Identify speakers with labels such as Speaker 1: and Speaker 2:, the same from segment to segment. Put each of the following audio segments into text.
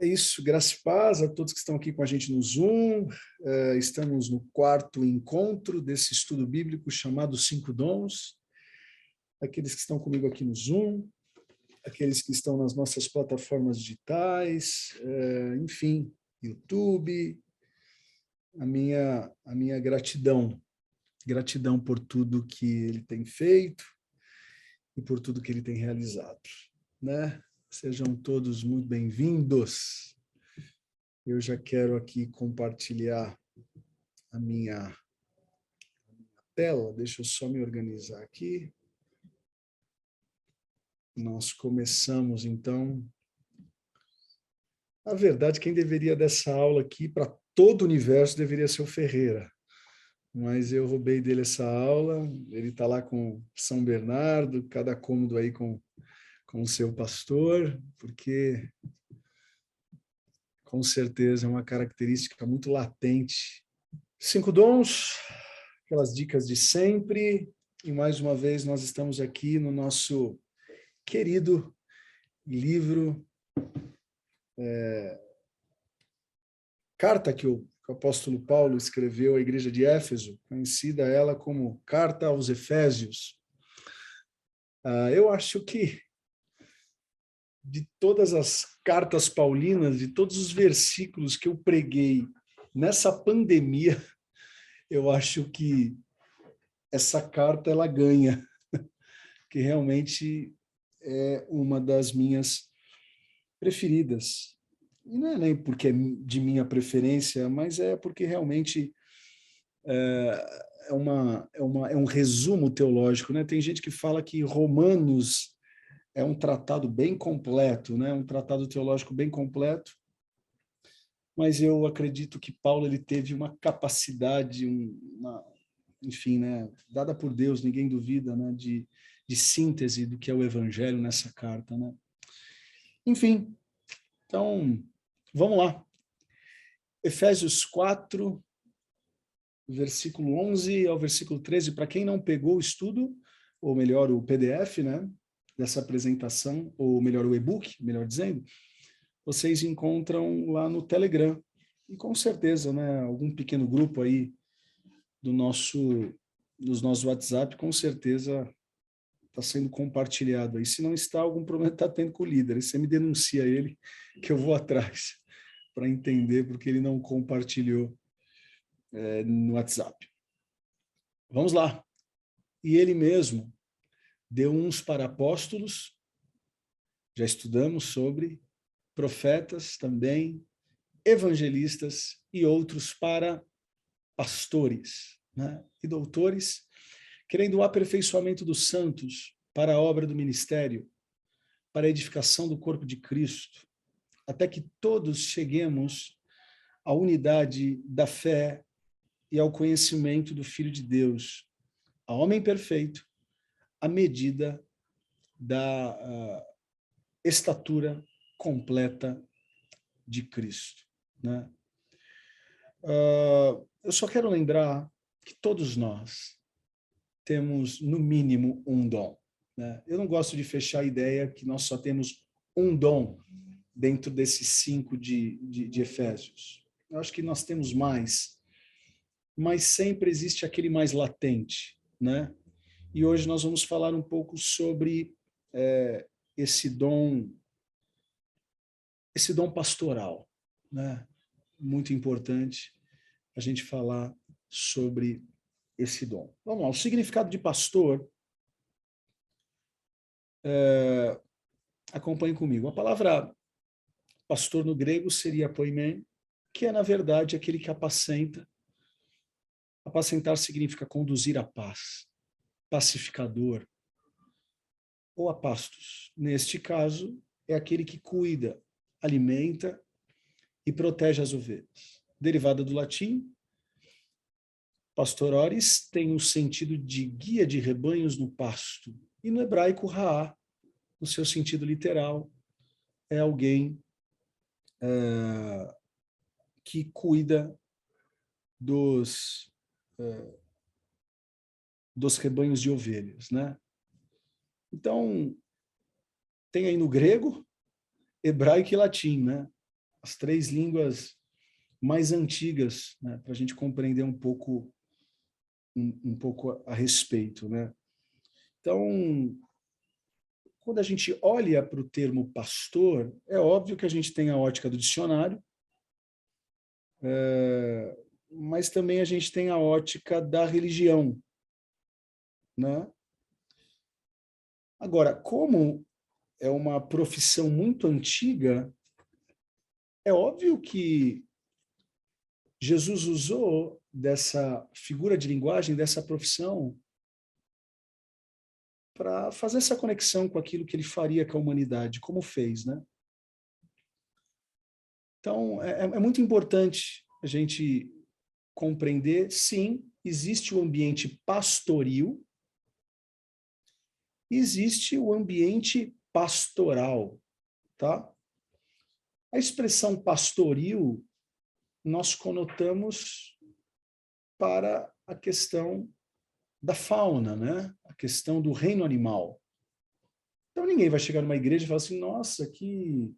Speaker 1: É isso, graça e paz a todos que estão aqui com a gente no Zoom. Estamos no quarto encontro desse estudo bíblico chamado Cinco Dons. Aqueles que estão comigo aqui no Zoom, aqueles que estão nas nossas plataformas digitais, enfim, YouTube, a minha gratidão por tudo que ele tem feito e por tudo que ele tem realizado, né? Sejam todos muito bem-vindos. Eu já quero aqui compartilhar a minha tela. Deixa eu só me organizar aqui. Nós começamos, então. Na verdade, quem deveria dessa aula aqui para todo o universo deveria ser o Ferreira. Mas eu roubei dele essa aula. Ele está lá com São Bernardo, cada cômodo aí com o seu pastor, porque com certeza é uma característica muito latente. Cinco dons, aquelas dicas de sempre, e mais uma vez nós estamos aqui no nosso querido livro, carta que o apóstolo Paulo escreveu à igreja de Éfeso, conhecida ela como Carta aos Efésios. Eu acho que de todas as cartas paulinas, de todos os versículos que eu preguei nessa pandemia, eu acho que essa carta ela ganha, que realmente é uma das minhas preferidas. E não é nem porque é de minha preferência, mas é porque realmente é um resumo teológico, né? Tem gente que fala que Romanos é um tratado bem completo, né? Um tratado teológico bem completo, mas eu acredito que Paulo ele teve uma capacidade, enfim, né? Dada por Deus, ninguém duvida, né? De síntese do que é o Evangelho nessa carta, né? Enfim, então, vamos lá. Efésios 4, versículo 11 ao versículo 13, para quem não pegou o estudo, ou melhor, o PDF, né, dessa apresentação, ou melhor, o e-book, melhor dizendo, vocês encontram lá no Telegram. E com certeza, né, algum pequeno grupo aí dos nossos WhatsApp, com certeza está sendo compartilhado aí. Se não está, algum problema está tendo com o líder. Aí você me denuncia ele, que eu vou atrás para entender porque ele não compartilhou no WhatsApp. Vamos lá. E ele mesmo deu uns para apóstolos, já estudamos sobre profetas também, evangelistas e outros para pastores, né? E doutores, querendo o aperfeiçoamento dos santos para a obra do ministério, para a edificação do corpo de Cristo, até que todos cheguemos à unidade da fé e ao conhecimento do Filho de Deus, a homem perfeito, à medida da estatura completa de Cristo, né? Eu só quero lembrar que todos nós temos, no mínimo, um dom, né? Eu não gosto de fechar a ideia que nós só temos um dom dentro desses 5 de Efésios. Eu acho que nós temos mais, mas sempre existe aquele mais latente, né? E hoje nós vamos falar um pouco sobre esse dom pastoral, né? Muito importante a gente falar sobre esse dom. Vamos lá, o significado de pastor, acompanhe comigo. A palavra pastor no grego seria poimen, que é, na verdade, aquele que apacenta. Apacentar significa conduzir a paz, pacificador, ou apastos. Neste caso, é aquele que cuida, alimenta e protege as ovelhas. Derivada do latim, pastorores tem o sentido de guia de rebanhos no pasto. E no hebraico, raá, no seu sentido literal, é alguém que cuida dos rebanhos de ovelhas, né? Então, tem aí no grego, hebraico e latim, né? as 3 línguas mais antigas, né, para a gente compreender um pouco a respeito, né? Então, quando a gente olha para o termo pastor, é óbvio que a gente tem a ótica do dicionário, mas também a gente tem a ótica da religião, né? Agora, como é uma profissão muito antiga, é óbvio que Jesus usou dessa figura de linguagem, dessa profissão, para fazer essa conexão com aquilo que ele faria com a humanidade, como fez, né? Então, é muito importante a gente compreender, sim, existe o ambiente pastoril, existe o ambiente pastoral, tá? A expressão pastoril nós conotamos para a questão da fauna, né? A questão do reino animal. Então ninguém vai chegar numa igreja e falar assim, nossa, que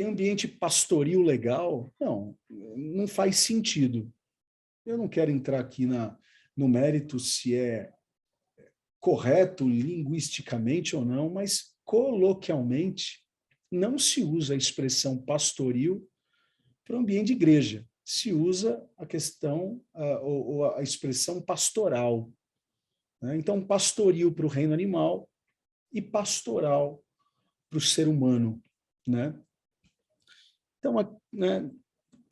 Speaker 1: ambiente pastoril legal. Não, não faz sentido. Eu não quero entrar aqui no mérito se é correto linguisticamente ou não, mas coloquialmente não se usa a expressão pastoril para o ambiente de igreja. Se usa a questão, ou a expressão pastoral. Né? Então, pastoril para o reino animal e pastoral para o ser humano. Né? Então, né,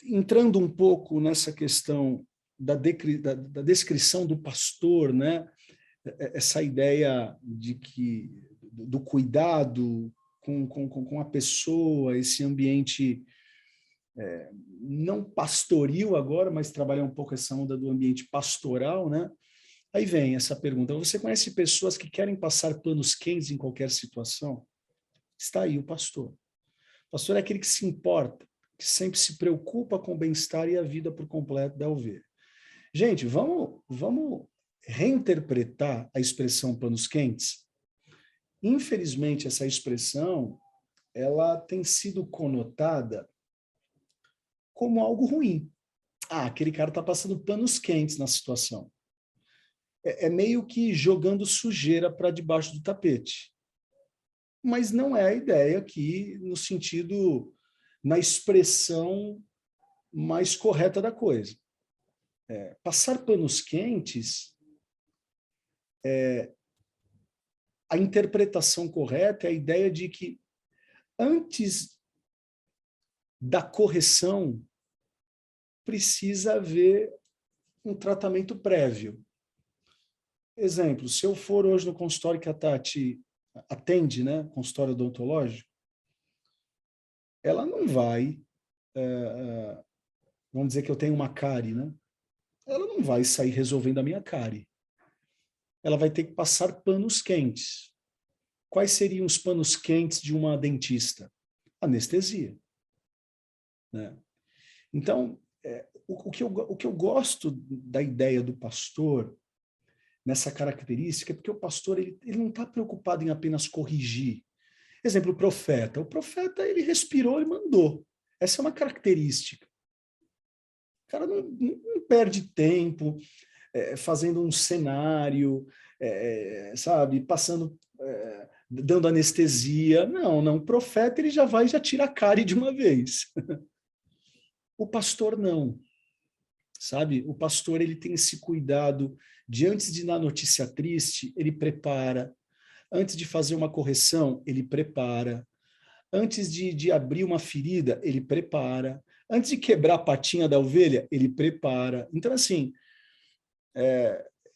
Speaker 1: entrando um pouco nessa questão da descrição do pastor, né? Essa ideia de que do cuidado com a pessoa, esse ambiente não pastoril agora, mas trabalhar um pouco essa onda do ambiente pastoral, né? Aí vem essa pergunta, você conhece pessoas que querem passar panos quentes em qualquer situação? Está aí o pastor. O pastor é aquele que se importa, que sempre se preocupa com o bem-estar e a vida por completo da ovelha. Gente, vamos reinterpretar a expressão panos quentes? Infelizmente, essa expressão ela tem sido conotada como algo ruim. Ah, aquele cara está passando panos quentes na situação. É meio que jogando sujeira para debaixo do tapete. Mas não é a ideia aqui no sentido, na expressão mais correta da coisa. Passar panos quentes, a interpretação correta é a ideia de que antes da correção precisa haver um tratamento prévio. Exemplo, se eu for hoje no consultório que a Tati atende, né, consultório odontológico, ela não vai, vamos dizer que eu tenho uma cárie, né? Ela não vai sair resolvendo a minha cárie. Ela vai ter que passar panos quentes. Quais seriam os panos quentes de uma dentista? Anestesia. Né? Então, o que eu gosto da ideia do pastor, nessa característica, é porque o pastor ele não está preocupado em apenas corrigir. Exemplo, o profeta. O profeta, ele respirou e mandou. Essa é uma característica. O cara não perde tempo fazendo um cenário, sabe, passando, dando anestesia. Não. O profeta, ele já vai e já tira a cárie de uma vez. O pastor, não. Sabe? O pastor, ele tem esse cuidado de, antes de dar notícia triste, ele prepara. Antes de fazer uma correção, ele prepara. Antes de abrir uma ferida, ele prepara. Antes de quebrar a patinha da ovelha, ele prepara. Então, assim,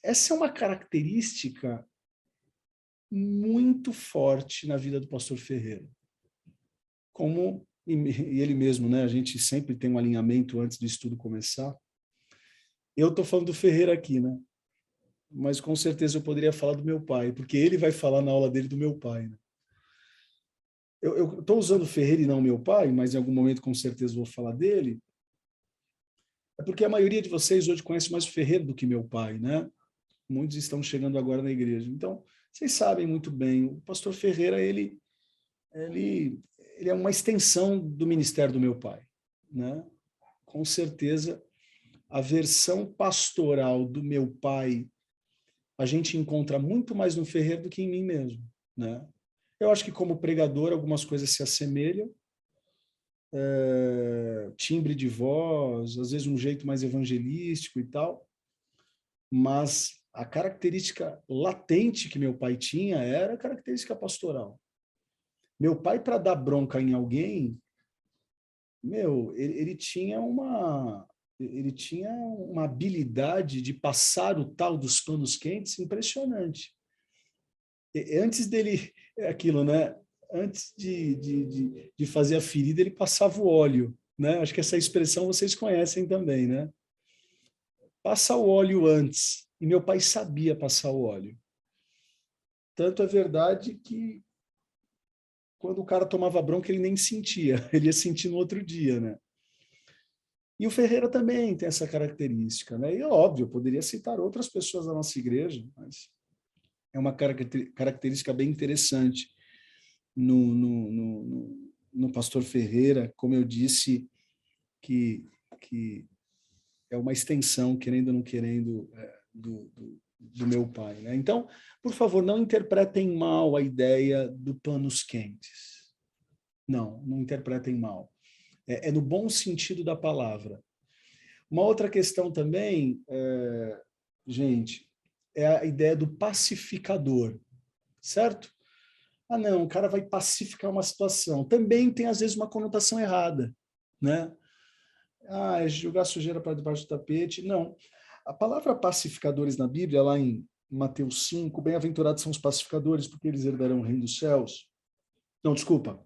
Speaker 1: essa é uma característica muito forte na vida do pastor Ferreira. Como e ele mesmo, né? A gente sempre tem um alinhamento antes do estudo começar. Eu estou falando do Ferreira aqui, né? Mas com certeza eu poderia falar do meu pai, porque ele vai falar na aula dele do meu pai. Né? Eu estou usando o Ferreira e não meu pai, mas em algum momento com certeza vou falar dele. É porque a maioria de vocês hoje conhece mais o Ferreira do que meu pai, né? Muitos estão chegando agora na igreja. Então, vocês sabem muito bem, o pastor Ferreira, ele ele é uma extensão do ministério do meu pai, né? Com certeza, a versão pastoral do meu pai, a gente encontra muito mais no Ferreira do que em mim mesmo, né? Eu acho que como pregador algumas coisas se assemelham, timbre de voz, às vezes um jeito mais evangelístico e tal, mas a característica latente que meu pai tinha era a característica pastoral. Meu pai, para dar bronca em alguém, ele tinha uma habilidade de passar o tal dos panos quentes impressionante. Antes dele, é aquilo, né? Antes de fazer a ferida, ele passava o óleo, né? Acho que essa expressão vocês conhecem também, né? Passa o óleo antes. E meu pai sabia passar o óleo. Tanto é verdade que quando o cara tomava bronca, ele nem sentia. Ele ia sentir no outro dia, né? E o Ferreira também tem essa característica, né? E óbvio, eu poderia citar outras pessoas da nossa igreja, mas é uma característica bem interessante no pastor Ferreira, como eu disse, que é uma extensão, querendo ou não querendo, do meu pai, né? Então, por favor, não interpretem mal a ideia do panos quentes. Não interpretem mal. É no bom sentido da palavra. Uma outra questão também, gente, é a ideia do pacificador, certo? Ah, não, o cara vai pacificar uma situação. Também tem, às vezes, uma conotação errada, né? Ah, é jogar sujeira para debaixo do tapete. Não. A palavra pacificadores na Bíblia, lá em Mateus 5, bem-aventurados são os pacificadores, porque eles herdarão o reino dos céus. Não, desculpa.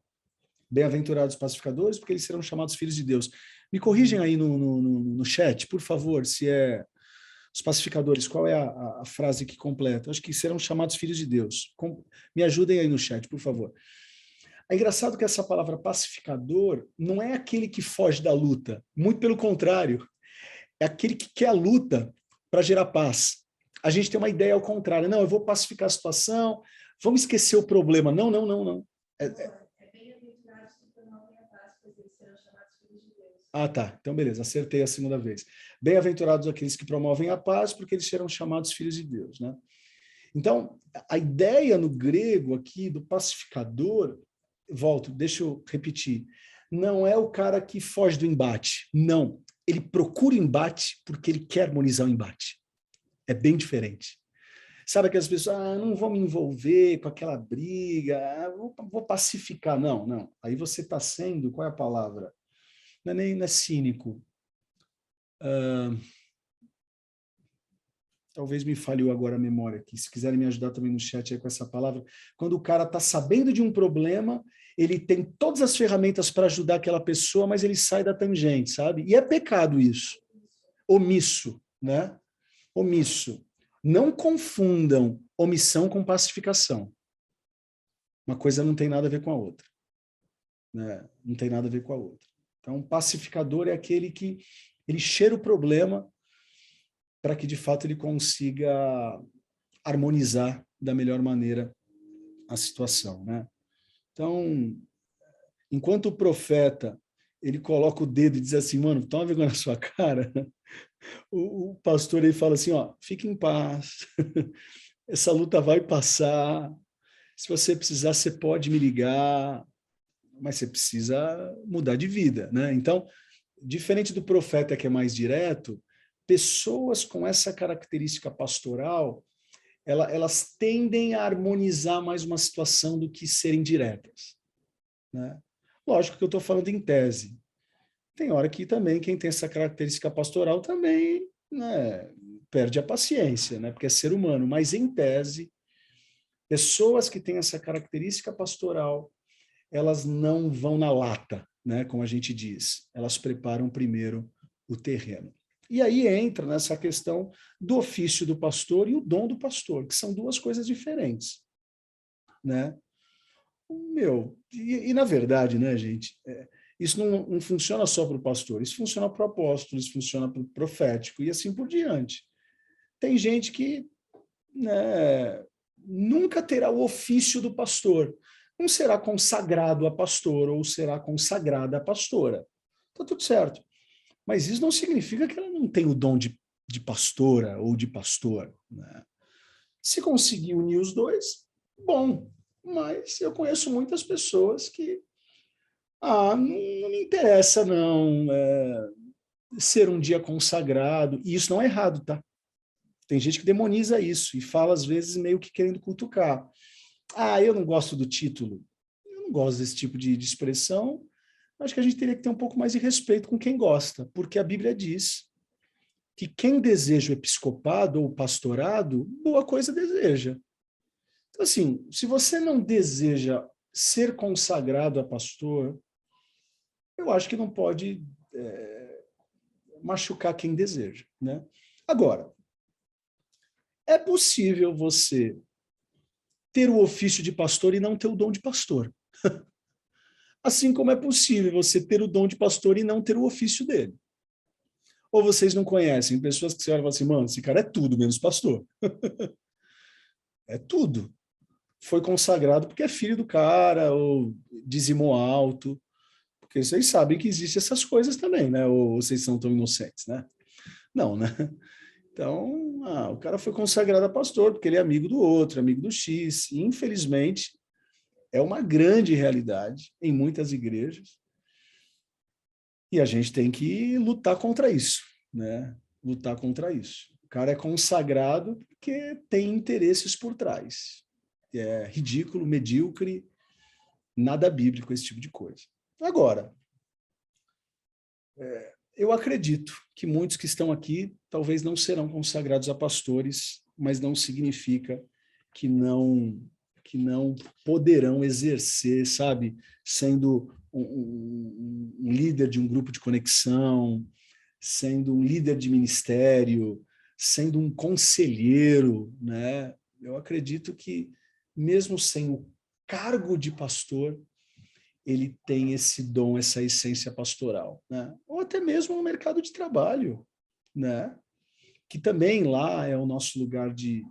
Speaker 1: Bem-aventurados pacificadores, porque eles serão chamados filhos de Deus. Me corrigem aí no chat, por favor, se é os pacificadores, qual é a frase que completa? Acho que serão chamados filhos de Deus. Me ajudem aí no chat, por favor. É engraçado que essa palavra pacificador não é aquele que foge da luta, muito pelo contrário, é aquele que quer a luta para gerar paz. A gente tem uma ideia ao contrário, não, eu vou pacificar a situação, vamos esquecer o problema. Não. Ah, tá. Então, beleza. Acertei a segunda vez. Bem-aventurados aqueles que promovem a paz, porque eles serão chamados filhos de Deus, né? Então, a ideia no grego aqui do pacificador, deixa eu repetir, não é o cara que foge do embate. Não. Ele procura o embate porque ele quer harmonizar o embate. É bem diferente. Sabe aquelas pessoas, não vou me envolver com aquela briga, vou pacificar. Não. Aí você está sendo, qual é a palavra? Não é cínico. Talvez me falhou agora a memória aqui. Se quiserem me ajudar também no chat aí com essa palavra. Quando o cara está sabendo de um problema, ele tem todas as ferramentas para ajudar aquela pessoa, mas ele sai da tangente, sabe? E é pecado isso. Omisso, né? Omisso. Não confundam omissão com pacificação. Uma coisa não tem nada a ver com a outra. Né? Não tem nada a ver com a outra. Então, pacificador é aquele que ele cheira o problema para que, de fato, ele consiga harmonizar da melhor maneira a situação, né? Então, enquanto o profeta, ele coloca o dedo e diz assim, mano, toma vergonha na sua cara, o pastor ele fala assim, ó, fique em paz, essa luta vai passar, se você precisar, você pode me ligar, mas você precisa mudar de vida, né? Então, diferente do profeta que é mais direto, pessoas com essa característica pastoral, elas tendem a harmonizar mais uma situação do que serem diretas. Né? Lógico que eu estou falando em tese. Tem hora que também quem tem essa característica pastoral também, né, perde a paciência, né, porque é ser humano. Mas em tese, pessoas que têm essa característica pastoral, elas não vão na lata, né, como a gente diz. Elas preparam primeiro o terreno. E aí entra nessa questão do ofício do pastor e o dom do pastor, que são duas coisas diferentes, né? Na verdade, né, gente, isso não funciona só para o pastor, isso funciona para o apóstolo, isso funciona para o profético e assim por diante. Tem gente que, né, nunca terá o ofício do pastor, não será consagrado a pastor ou será consagrada a pastora. Está tudo certo. Mas isso não significa que ela não tem o dom de pastora ou de pastor, né? Se conseguir unir os dois, bom. Mas eu conheço muitas pessoas que não me interessa, não, ser um dia consagrado. E isso não é errado, tá? Tem gente que demoniza isso e fala, às vezes, meio que querendo cutucar. Eu não gosto do título. Eu não gosto desse tipo de expressão. Acho que a gente teria que ter um pouco mais de respeito com quem gosta, porque a Bíblia diz que quem deseja o episcopado ou o pastorado, boa coisa deseja. Então, assim, se você não deseja ser consagrado a pastor, eu acho que não pode machucar quem deseja, né? Agora, é possível você ter o ofício de pastor e não ter o dom de pastor. Assim como é possível você ter o dom de pastor e não ter o ofício dele. Ou vocês não conhecem pessoas que você olha e fala assim, mano, esse cara é tudo menos pastor. É tudo. Foi consagrado porque é filho do cara, ou dizimou alto. Porque vocês sabem que existem essas coisas também, né? Ou vocês são tão inocentes, né? Não, né? Então, o cara foi consagrado a pastor porque ele é amigo do outro, amigo do X. E, infelizmente, é uma grande realidade em muitas igrejas. E a gente tem que lutar contra isso, né? Lutar contra isso. O cara é consagrado porque tem interesses por trás. É ridículo, medíocre, nada bíblico, esse tipo de coisa. Agora, eu acredito que muitos que estão aqui talvez não serão consagrados a pastores, mas não significa que não poderão exercer, sabe, sendo um líder de um grupo de conexão, sendo um líder de ministério, sendo um conselheiro, né? Eu acredito que mesmo sem o cargo de pastor, ele tem esse dom, essa essência pastoral, né? Ou até mesmo no mercado de trabalho, né? Que também lá é o nosso lugar de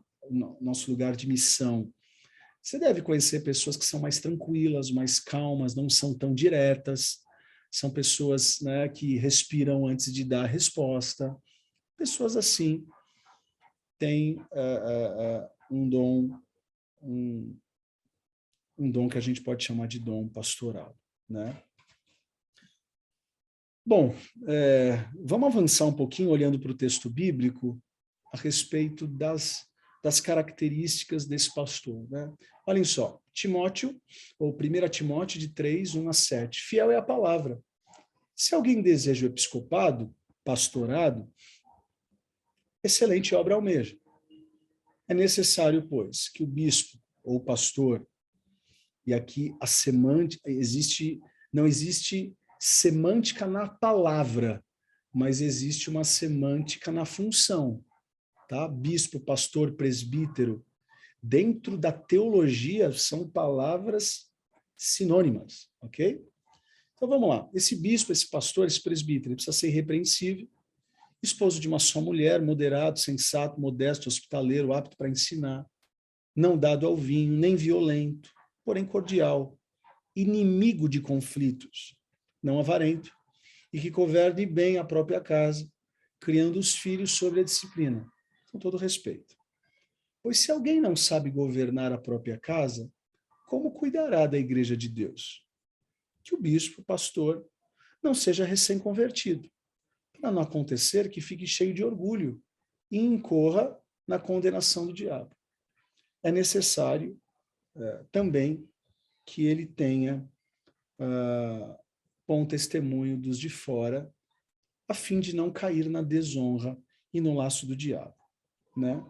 Speaker 1: missão. Você deve conhecer pessoas que são mais tranquilas, mais calmas, não são tão diretas, são pessoas, né, que respiram antes de dar a resposta. Pessoas assim têm um dom que a gente pode chamar de dom pastoral, né? Bom, vamos avançar um pouquinho olhando para o texto bíblico a respeito das características desse pastor, né? Olhem só, Timóteo, ou 1 Timóteo de 3, 1 a 7, fiel é a palavra. Se alguém deseja o episcopado, pastorado, excelente obra almeja. É necessário, pois, que o bispo ou o pastor, e aqui a semântica, não existe semântica na palavra, mas existe uma semântica na função, tá? Bispo, pastor, presbítero, dentro da teologia são palavras sinônimas, ok? Então vamos lá. Esse bispo, esse pastor, esse presbítero, ele precisa ser irrepreensível, esposo de uma só mulher, moderado, sensato, modesto, hospitaleiro, apto para ensinar, não dado ao vinho, nem violento, porém cordial, inimigo de conflitos, não avarento, e que governe bem a própria casa, criando os filhos sobre a disciplina, com todo respeito. Pois se alguém não sabe governar a própria casa, como cuidará da igreja de Deus? Que o bispo, o pastor, não seja recém-convertido, para não acontecer que fique cheio de orgulho e incorra na condenação do diabo. É necessário também que ele tenha bom testemunho dos de fora, a fim de não cair na desonra e no laço do diabo, né?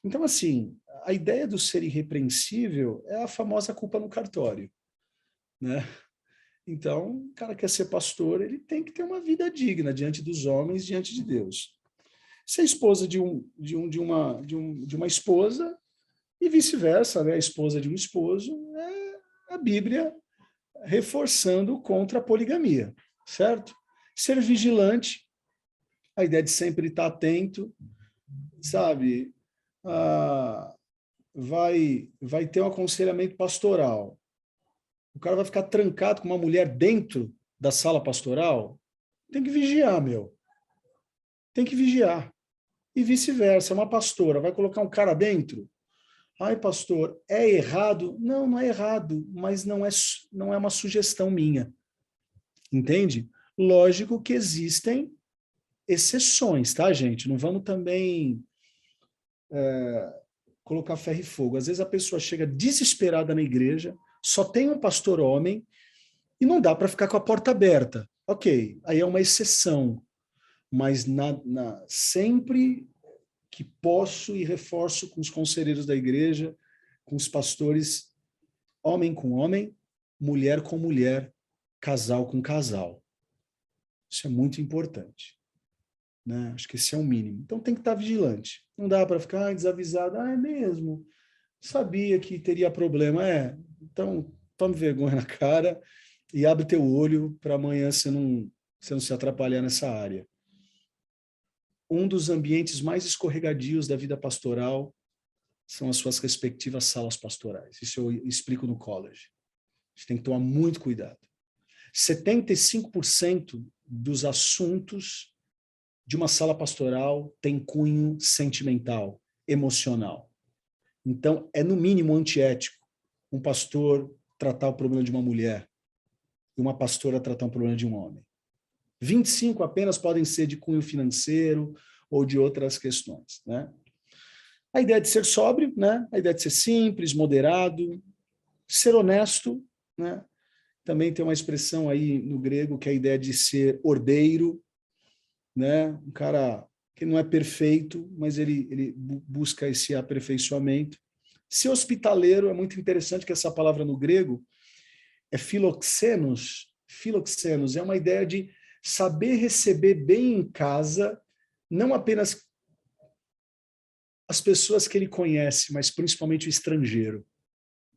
Speaker 1: Então, assim, a ideia do ser irrepreensível é a famosa culpa no cartório, né? Então, o cara quer ser pastor, ele tem que ter uma vida digna diante dos homens, diante de Deus. Ser esposa de uma esposa e vice-versa, né? A esposa de um esposo, é a Bíblia reforçando contra a poligamia, certo? Ser vigilante, a ideia de sempre estar atento, sabe? Vai ter um aconselhamento pastoral. O cara vai ficar trancado com uma mulher dentro da sala pastoral? Tem que vigiar, meu. Tem que vigiar. E vice-versa, uma pastora vai colocar um cara dentro? Ai, pastor, é errado? Não, não é errado, mas não é uma sugestão minha. Entende? Lógico que existem exceções, tá, gente? Não vamos também colocar ferro e fogo. Às vezes a pessoa chega desesperada na igreja, só tem um pastor homem e não dá para ficar com a porta aberta. Ok, aí é uma exceção, mas sempre que posso e reforço com os conselheiros da igreja, com os pastores, homem com homem, mulher com mulher, casal com casal. Isso é muito importante. Né? Acho que esse é o mínimo. Então tem que estar vigilante. Não dá para ficar desavisado. Ah, é mesmo? Sabia que teria problema. Então tome vergonha na cara e abre teu olho para amanhã você não se atrapalhar nessa área. Um dos ambientes mais escorregadios da vida pastoral são as suas respectivas salas pastorais. Isso eu explico no college. A gente tem que tomar muito cuidado. 75% dos assuntos de uma sala pastoral tem cunho sentimental, emocional. Então, é no mínimo antiético um pastor tratar o problema de uma mulher e uma pastora tratar um problema de um homem. 25 apenas podem ser de cunho financeiro ou de outras questões. Né? A ideia de ser sóbrio, né? A ideia de ser simples, moderado, ser honesto, né? Também tem uma expressão aí no grego que é a ideia de ser ordeiro, né? Um cara que não é perfeito, mas ele busca esse aperfeiçoamento. Ser hospitaleiro é muito interessante, que essa palavra no grego é filoxenos. Filoxenos é uma ideia de saber receber bem em casa, não apenas as pessoas que ele conhece, mas principalmente o estrangeiro.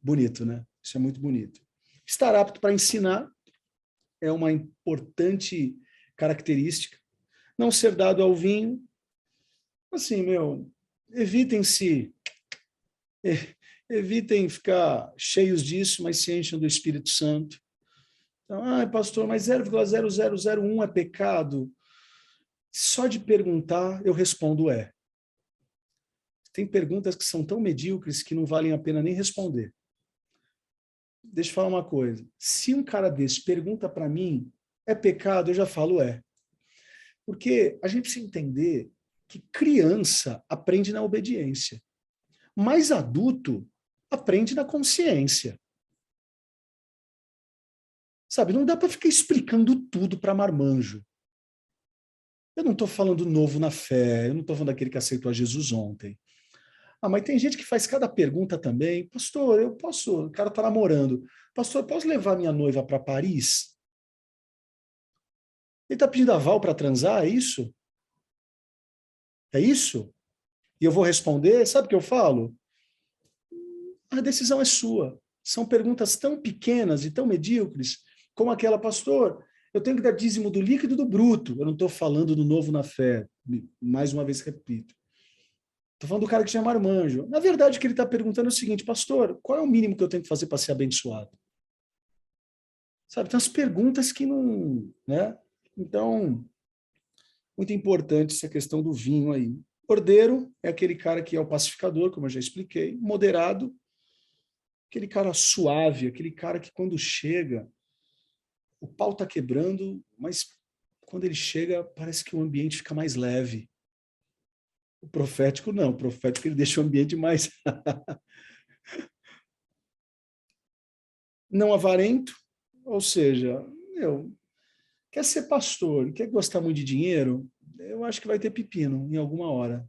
Speaker 1: Bonito, né? Isso é muito bonito. Estar apto para ensinar é uma importante característica. Não ser dado ao vinho. Assim, evitem ficar cheios disso, mas se enchem do Espírito Santo. Então, pastor, mas 0,0001 é pecado? Só de perguntar, eu respondo é. Tem perguntas que são tão medíocres que não valem a pena nem responder. Deixa eu falar uma coisa. Se um cara desse pergunta para mim, é pecado? Eu já falo é. Porque a gente precisa entender que criança aprende na obediência, mas adulto aprende na consciência. Sabe, não dá para ficar explicando tudo para marmanjo. Eu não estou falando novo na fé, eu não estou falando daquele que aceitou a Jesus ontem. Mas tem gente que faz cada pergunta também. Pastor, o cara está namorando. Pastor, posso levar minha noiva para Paris? Ele está pedindo aval para transar, é isso? É isso? E eu vou responder, sabe o que eu falo? A decisão é sua. São perguntas tão pequenas e tão medíocres, como aquela, pastor, eu tenho que dar dízimo do líquido e do bruto. Eu não estou falando do novo na fé. Mais uma vez repito. Estou falando do cara que chama marmanjo. Na verdade, o que ele está perguntando é o seguinte, pastor, qual é o mínimo que eu tenho que fazer para ser abençoado? Sabe, tem umas perguntas que não... né? Então, muito importante essa questão do vinho aí. Ordeiro é aquele cara que é o pacificador, como eu já expliquei. Moderado, aquele cara suave, aquele cara que quando chega, o pau está quebrando, mas quando ele chega, parece que o ambiente fica mais leve. O profético não, o profético ele deixa o ambiente mais... não avarento, ou seja, quer ser pastor, quer gostar muito de dinheiro, eu acho que vai ter pepino em alguma hora.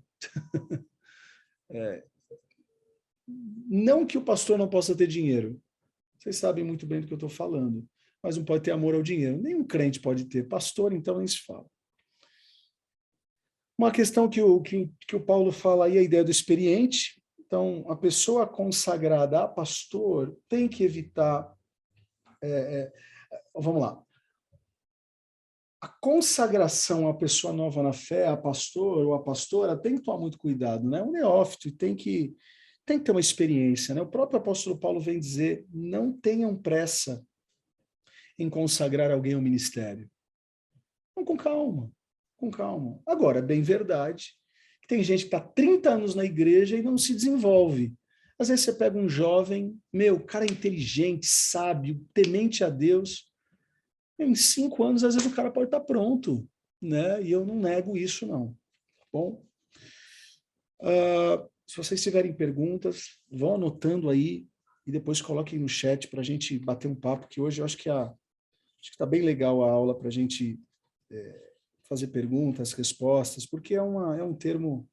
Speaker 1: Não que o pastor não possa ter dinheiro, vocês sabem muito bem do que eu estou falando, mas não pode ter amor ao dinheiro. Nenhum crente pode ter. Pastor, então, nem se fala. Uma questão que o Paulo fala aí, a ideia do experiente. Então, a pessoa consagrada a pastor tem que evitar... vamos lá. A consagração à pessoa nova na fé, a pastor ou a pastora, tem que tomar muito cuidado, né? Um neófito tem que tem que ter uma experiência, né? O próprio apóstolo Paulo vem dizer, não tenham pressa em consagrar alguém ao ministério. Então, com calma, com calma. Agora, é bem verdade que tem gente que está 30 anos na igreja e não se desenvolve. Às vezes você pega um jovem, cara inteligente, sábio, temente a Deus, em 5 anos, às vezes o cara pode estar pronto, né? E eu não nego isso, não. Tá bom? Se vocês tiverem perguntas, vão anotando aí e depois coloquem no chat para a gente bater um papo, que hoje eu acho que está bem legal a aula para a gente fazer perguntas, respostas, porque é um termo...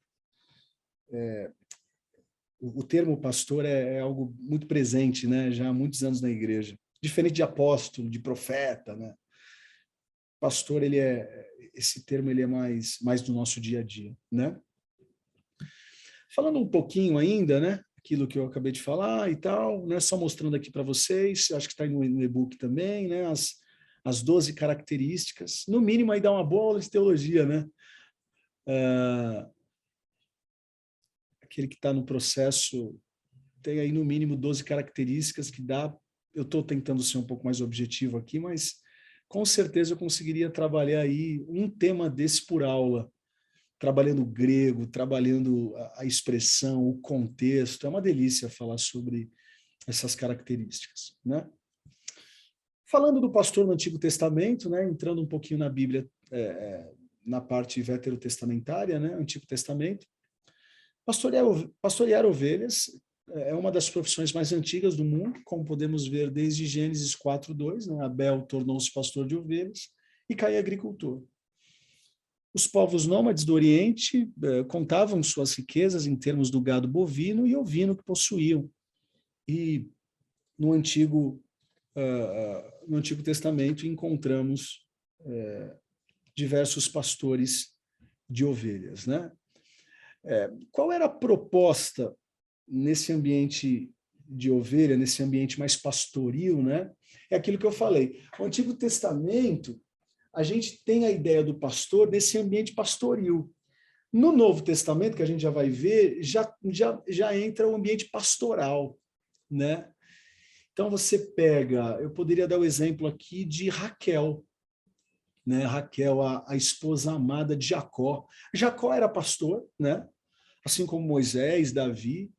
Speaker 1: o termo pastor é algo muito presente, né? Já há muitos anos na igreja. Diferente de apóstolo, de profeta, né? Pastor, esse termo ele é mais do nosso dia a dia, né? Falando um pouquinho ainda, né? Aquilo que eu acabei de falar e tal, né? Só mostrando aqui para vocês, acho que está no e-book também, né? As 12 características. No mínimo, aí dá uma boa aula de teologia, né? Aquele que está no processo tem aí no mínimo 12 características que dá. Eu estou tentando ser um pouco mais objetivo aqui, mas com certeza eu conseguiria trabalhar aí um tema desse por aula, trabalhando o grego, trabalhando a expressão, o contexto. É uma delícia falar sobre essas características, né? Falando do pastor no Antigo Testamento, né, entrando um pouquinho na Bíblia, na parte veterotestamentária, né, Antigo Testamento, pastorear ovelhas é uma das profissões mais antigas do mundo, como podemos ver desde Gênesis 4:2, né, Abel tornou-se pastor de ovelhas e Caim agricultor. Os povos nômades do Oriente contavam suas riquezas em termos do gado bovino e ovino que possuíam. E no Antigo Testamento encontramos diversos pastores de ovelhas, né? Qual era a proposta nesse ambiente de ovelha, nesse ambiente mais pastoril, né? É aquilo que eu falei. O Antigo Testamento, a gente tem a ideia do pastor nesse ambiente pastoril. No Novo Testamento, que a gente já vai ver, já entra o ambiente pastoral, né? Então você pega, eu poderia dar o exemplo aqui de Raquel, né? Raquel, a esposa amada de Jacó. Jacó era pastor, né? Assim como Moisés, Davi,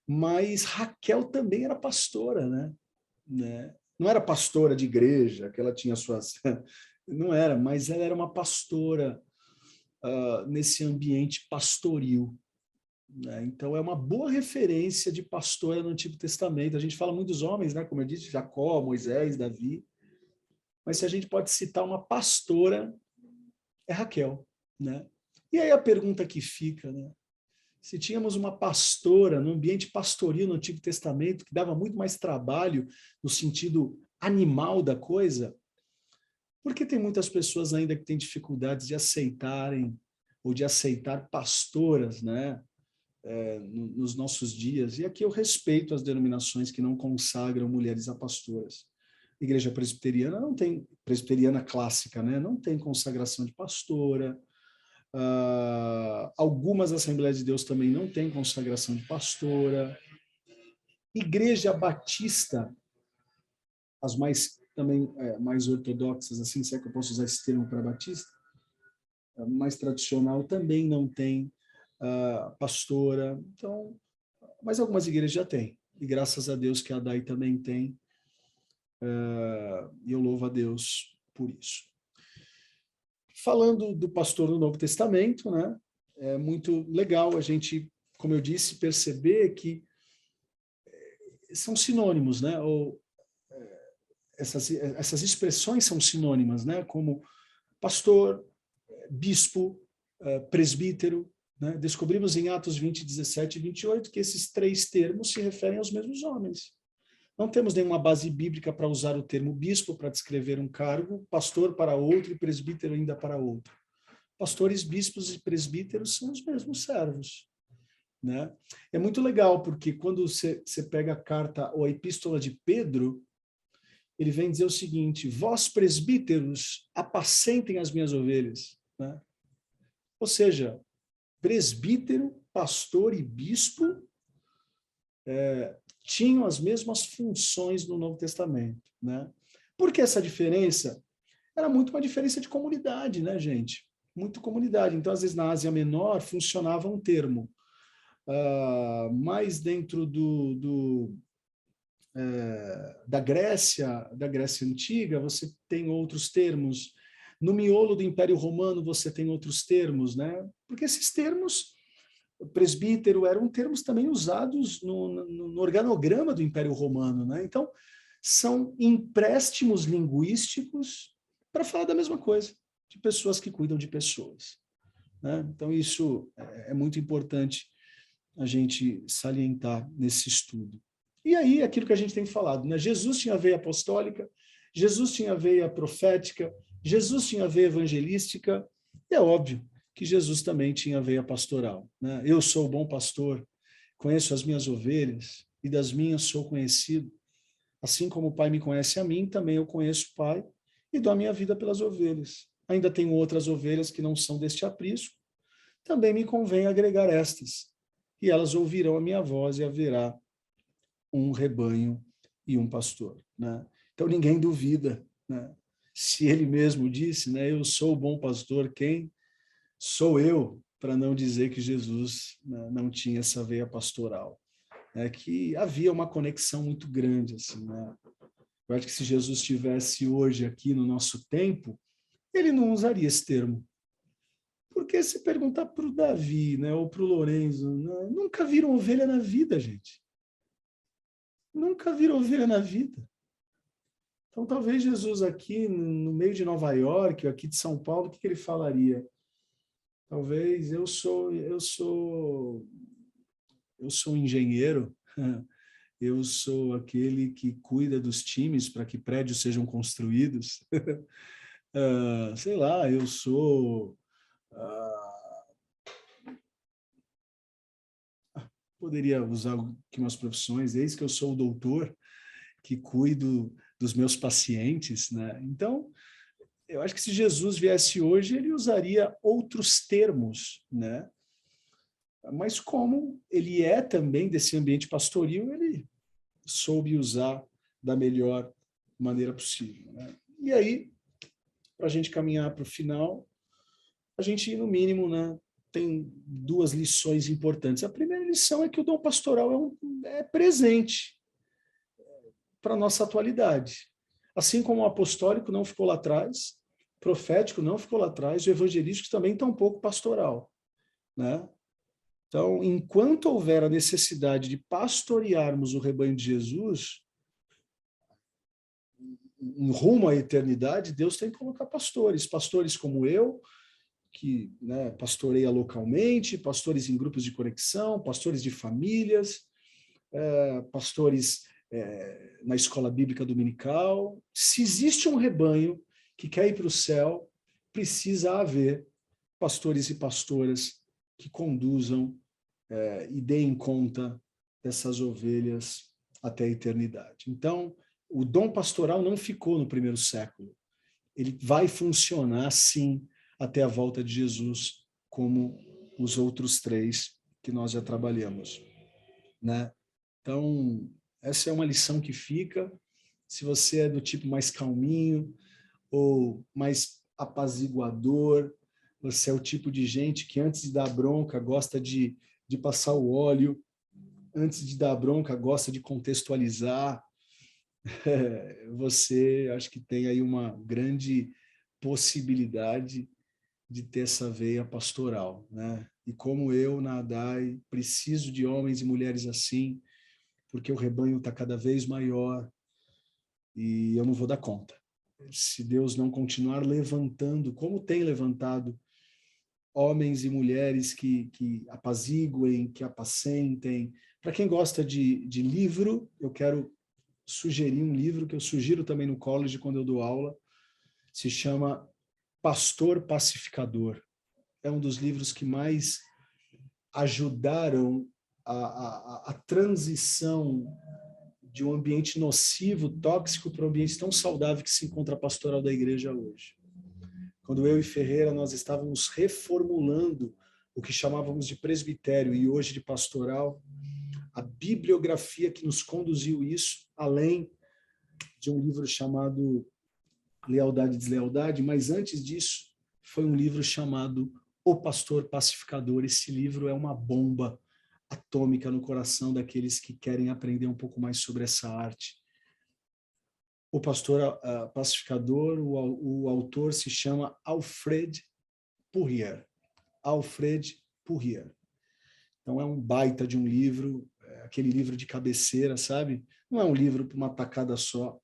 Speaker 1: mas Raquel também era pastora, né? Não era pastora de igreja, que ela tinha suas... Não era, mas ela era uma pastora nesse ambiente pastoril, né? Então, é uma boa referência de pastora no Antigo Testamento. A gente fala muito dos homens, né? Como eu disse, Jacó, Moisés, Davi. Mas se a gente pode citar uma pastora, é Raquel, né? E aí a pergunta que fica, né? Se tínhamos uma pastora no ambiente pastoril no Antigo Testamento, que dava muito mais trabalho no sentido animal da coisa, por que tem muitas pessoas ainda que têm dificuldades de aceitarem ou de aceitar pastoras, né? Nos nossos dias? E aqui eu respeito as denominações que não consagram mulheres a pastoras. Igreja presbiteriana não tem, presbiteriana clássica, né? Não tem consagração de pastora. Algumas Assembleias de Deus também não têm consagração de pastora. Igreja Batista, as mais também mais ortodoxas, assim, se é que eu posso usar esse termo para Batista, mais tradicional, também não tem pastora. Então, mas algumas igrejas já têm. E graças a Deus que a DAI também tem. E eu louvo a Deus por isso. Falando do pastor no Novo Testamento, né? É muito legal a gente, como eu disse, perceber que são sinônimos, né? Ou essas expressões são sinônimas, né? Como pastor, bispo, presbítero, né? Descobrimos em Atos 20, 17 e 28 que esses 3 termos se referem aos mesmos homens. Não temos nenhuma base bíblica para usar o termo bispo para descrever um cargo, pastor para outro e presbítero ainda para outro. Pastores, bispos e presbíteros são os mesmos servos, né? É muito legal, porque quando você pega a carta ou a epístola de Pedro, ele vem dizer o seguinte: vós presbíteros, apacentem as minhas ovelhas, né? Ou seja, presbítero, pastor e bispo tinham as mesmas funções no Novo Testamento, né? Por que essa diferença? Era muito uma diferença de comunidade, né, gente? Muito comunidade. Então, às vezes, na Ásia Menor, funcionava um termo. Mais dentro da Grécia Antiga, você tem outros termos. No miolo do Império Romano, você tem outros termos, né? Porque esses termos, presbítero, eram termos também usados no organograma do Império Romano, né? Então, são empréstimos linguísticos para falar da mesma coisa, de pessoas que cuidam de pessoas, né? Então, isso é muito importante a gente salientar nesse estudo. E aí, aquilo que a gente tem falado, né? Jesus tinha veia apostólica, Jesus tinha veia profética, Jesus tinha veia evangelística, e é óbvio que Jesus também tinha veia pastoral, né? Eu sou o bom pastor, conheço as minhas ovelhas, e das minhas sou conhecido. Assim como o Pai me conhece a mim, também eu conheço o Pai, e dou a minha vida pelas ovelhas. Ainda tenho outras ovelhas que não são deste aprisco, também me convém agregar estas, e elas ouvirão a minha voz e haverá um rebanho e um pastor, né? Então ninguém duvida, né? Se ele mesmo disse, né, eu sou o bom pastor, quem sou eu para não dizer que Jesus, né, não tinha essa veia pastoral? É que havia uma conexão muito grande, assim, né? Eu acho que se Jesus estivesse hoje aqui no nosso tempo, ele não usaria esse termo. Porque se perguntar para o Davi, né, ou para o Lorenzo, né, nunca viram ovelha na vida, gente. Nunca viram ovelha na vida. Então, talvez Jesus aqui, no meio de Nova York, ou aqui de São Paulo, o que ele falaria? Talvez eu sou um engenheiro, eu sou aquele que cuida dos times para que prédios sejam construídos. Sei lá, eu sou... poderia usar aqui umas profissões, eis que eu sou o doutor que cuido dos meus pacientes, né? Então, eu acho que se Jesus viesse hoje, ele usaria outros termos, né? Mas como ele é também desse ambiente pastoril, ele soube usar da melhor maneira possível, né? E aí, para a gente caminhar para o final, a gente, no mínimo, né, tem duas lições importantes. A primeira lição é que o dom pastoral é presente para a nossa atualidade. Assim como o apostólico não ficou lá atrás, o profético não ficou lá atrás, o evangelístico também está um pouco pastoral, né? Então, enquanto houver a necessidade de pastorearmos o rebanho de Jesus, em rumo à eternidade, Deus tem que colocar pastores como eu, que, né, pastoreia localmente, pastores em grupos de conexão, pastores de famílias, pastores na escola bíblica dominical. Se existe um rebanho que quer ir para o céu, precisa haver pastores e pastoras que conduzam e deem conta dessas ovelhas até a eternidade. Então, o dom pastoral não ficou no primeiro século. Ele vai funcionar, sim, até a volta de Jesus, como os outros três que nós já trabalhamos, né? Então, essa é uma lição que fica. Se você é do tipo mais calminho ou mais apaziguador, você é o tipo de gente que antes de dar bronca gosta de passar o óleo, antes de dar bronca gosta de contextualizar, você acho que tem aí uma grande possibilidade de ter essa veia pastoral, né? E como eu, na ADAI, preciso de homens e mulheres assim, porque o rebanho está cada vez maior e eu não vou dar conta. Se Deus não continuar levantando, como tem levantado, homens e mulheres que apaziguem, que apacentem. Para quem gosta de livro, eu quero sugerir um livro que eu sugiro também no college quando eu dou aula, se chama Pastor Pacificador. É um dos livros que mais ajudaram a transição de um ambiente nocivo, tóxico, para um ambiente tão saudável que se encontra a pastoral da igreja hoje. Quando eu e Ferreira, nós estávamos reformulando o que chamávamos de presbitério e hoje de pastoral, a bibliografia que nos conduziu isso, além de um livro chamado Lealdade e Deslealdade, mas antes disso, foi um livro chamado O Pastor Pacificador. Esse livro é uma bomba atômica no coração daqueles que querem aprender um pouco mais sobre essa arte. O Pastor Pacificador, o autor se chama Alfred Pourrier. Alfred Pourrier. Então é um baita de um livro, aquele livro de cabeceira, sabe? Não é um livro para uma tacada só,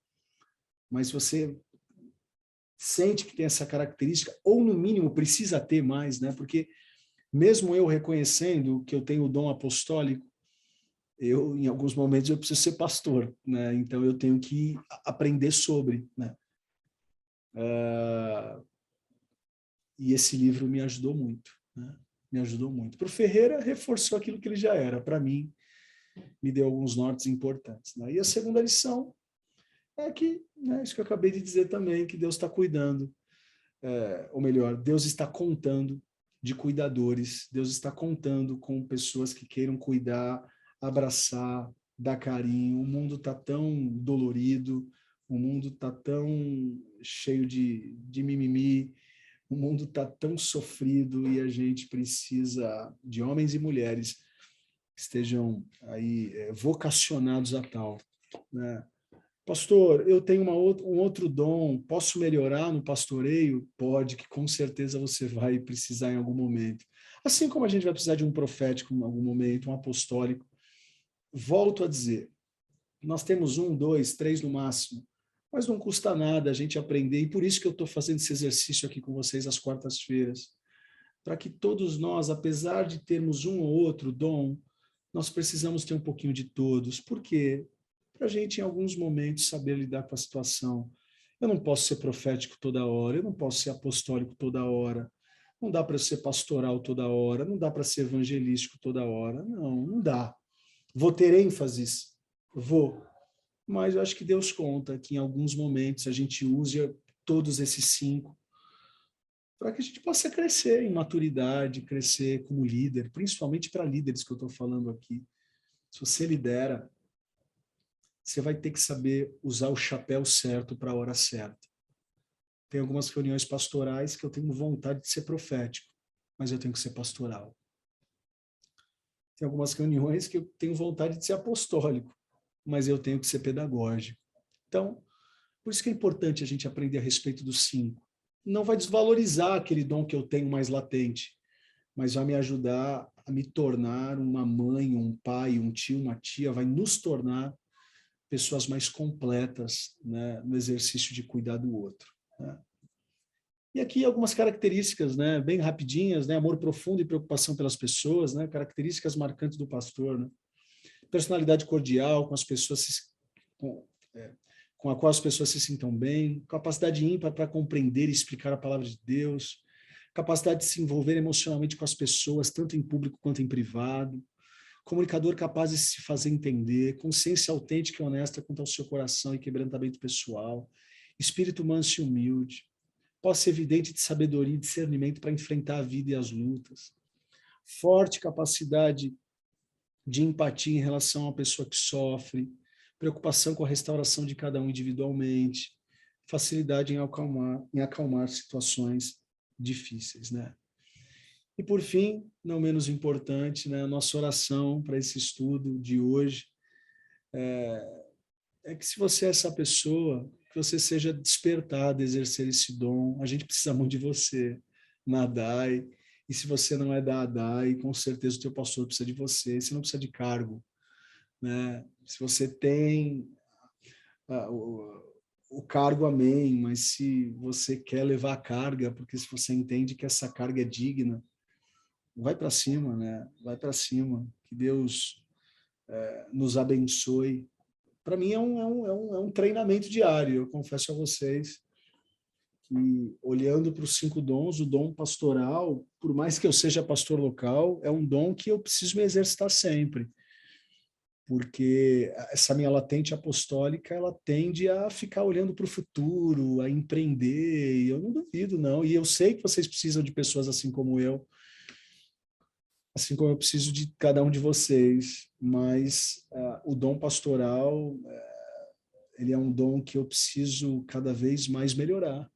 Speaker 1: mas você sente que tem essa característica, ou no mínimo precisa ter mais, né? Porque mesmo eu reconhecendo que eu tenho o dom apostólico, eu, em alguns momentos, eu preciso ser pastor, né? Então eu tenho que aprender sobre, né? E esse livro me ajudou muito, né? Me ajudou muito. Para o Ferreira, reforçou aquilo que ele já era. Para mim, me deu alguns nortes importantes, né? E a segunda lição é que, né, isso que eu acabei de dizer também, que Deus está cuidando, ou melhor, Deus está contando de cuidadores, Deus está contando com pessoas que queiram cuidar, abraçar, dar carinho. O mundo está tão dolorido, o mundo está tão cheio de mimimi, o mundo está tão sofrido e a gente precisa de homens e mulheres que estejam aí vocacionados a tal, né? Pastor, eu tenho um outro dom, posso melhorar no pastoreio? Pode, que com certeza você vai precisar em algum momento. Assim como a gente vai precisar de um profético em algum momento, um apostólico. Volto a dizer, nós temos 1, 2, 3 no máximo, mas não custa nada a gente aprender, e por isso que eu estou fazendo esse exercício aqui com vocês às quartas-feiras, para que todos nós, apesar de termos um ou outro dom, nós precisamos ter um pouquinho de todos. Por quê? Para a gente, em alguns momentos, saber lidar com a situação. Eu não posso ser profético toda hora, eu não posso ser apostólico toda hora, não dá para ser pastoral toda hora, não dá para ser evangelístico toda hora, não dá. Vou ter ênfases? Vou. Mas eu acho que Deus conta que em alguns momentos a gente use todos esses 5 para que a gente possa crescer em maturidade, crescer como líder, principalmente para líderes que eu estou falando aqui. Se você lidera, você vai ter que saber usar o chapéu certo para a hora certa. Tem algumas reuniões pastorais que eu tenho vontade de ser profético, mas eu tenho que ser pastoral. Tem algumas reuniões que eu tenho vontade de ser apostólico, mas eu tenho que ser pedagógico. Então, por isso que é importante a gente aprender a respeito dos 5. Não vai desvalorizar aquele dom que eu tenho mais latente, mas vai me ajudar a me tornar uma mãe, um pai, um tio, uma tia, vai nos tornar pessoas mais completas, né, no exercício de cuidar do outro, né? E aqui algumas características, né, bem rapidinhas, né, amor profundo e preocupação pelas pessoas, né, características marcantes do pastor, né? Personalidade cordial com as pessoas, com a qual as pessoas se sintam bem, capacidade ímpar para compreender e explicar a palavra de Deus, capacidade de se envolver emocionalmente com as pessoas, tanto em público quanto em privado, comunicador capaz de se fazer entender, consciência autêntica e honesta quanto ao seu coração e quebrantamento pessoal, espírito manso e humilde, posse evidente de sabedoria e discernimento para enfrentar a vida e as lutas, forte capacidade de empatia em relação à pessoa que sofre, preocupação com a restauração de cada um individualmente, facilidade em acalmar situações difíceis, né? E, por fim, não menos importante, né, a nossa oração para esse estudo de hoje é que, se você é essa pessoa, que você seja despertado a exercer esse dom. A gente precisa muito de você na ADAI, e se você não é da ADAI, com certeza o teu pastor precisa de você. Você não precisa de cargo, né? Se você tem o cargo, amém, mas se você quer levar a carga, porque se você entende que essa carga é digna, vai para cima, né? Vai para cima. Que Deus nos abençoe. Para mim é um treinamento diário. Eu confesso a vocês que, olhando para os 5 dons, o dom pastoral, por mais que eu seja pastor local, é um dom que eu preciso me exercitar sempre. Porque essa minha latente apostólica, ela tende a ficar olhando para o futuro, a empreender, e eu não duvido, não. E eu sei que vocês precisam de pessoas assim como eu, assim como eu preciso de cada um de vocês, mas o dom pastoral, ele é um dom que eu preciso cada vez mais melhorar.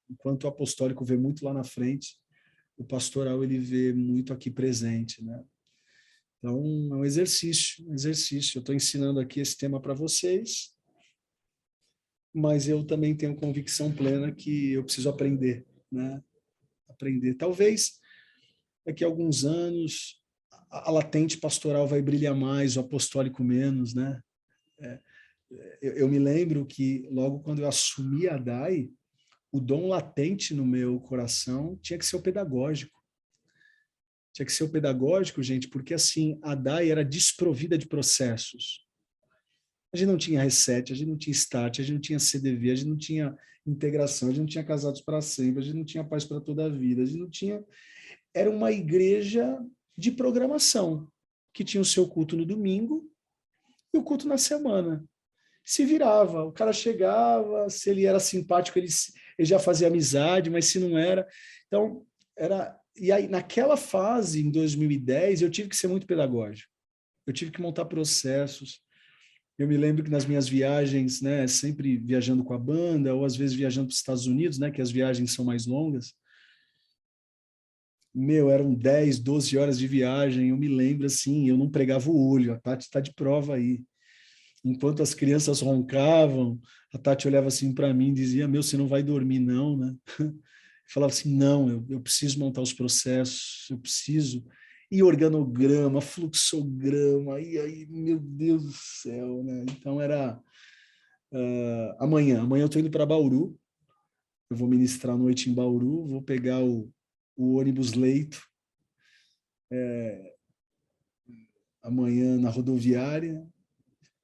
Speaker 1: Enquanto o apostólico vê muito lá na frente, o pastoral ele vê muito aqui presente, né? Então, é um exercício, um exercício. Eu estou ensinando aqui esse tema para vocês, mas eu também tenho convicção plena que eu preciso aprender, né? Aprender. Talvez daqui a alguns anos a latente pastoral vai brilhar mais, o apostólico menos, né? Eu me lembro que logo quando eu assumi a DAI, o dom latente no meu coração tinha que ser o pedagógico. Tinha que ser o pedagógico, gente, porque assim, a DAI era desprovida de processos. A gente não tinha reset, a gente não tinha start, a gente não tinha CDV, a gente não tinha integração, a gente não tinha casados para sempre, a gente não tinha paz para toda a vida, a gente não tinha... Era uma igreja de programação, que tinha o seu culto no domingo e o culto na semana. Se virava, o cara chegava, se ele era simpático, ele já fazia amizade, mas se não era... Então, era... E aí, naquela fase, em 2010, eu tive que ser muito pedagógico. Eu tive que montar processos. Eu me lembro que nas minhas viagens, né, sempre viajando com a banda, ou às vezes viajando para os Estados Unidos, né, que as viagens são mais longas, eram 10, 12 horas de viagem, eu me lembro assim, eu não pregava o olho, a Tati está de prova aí. Enquanto as crianças roncavam, a Tati olhava assim para mim e dizia, você não vai dormir não, né? Eu falava assim, não, eu preciso montar os processos, eu preciso. E organograma, fluxograma, e aí, meu Deus do céu, né? Então era amanhã eu estou indo para Bauru, eu vou ministrar à noite em Bauru, vou pegar o ônibus leito amanhã na rodoviária,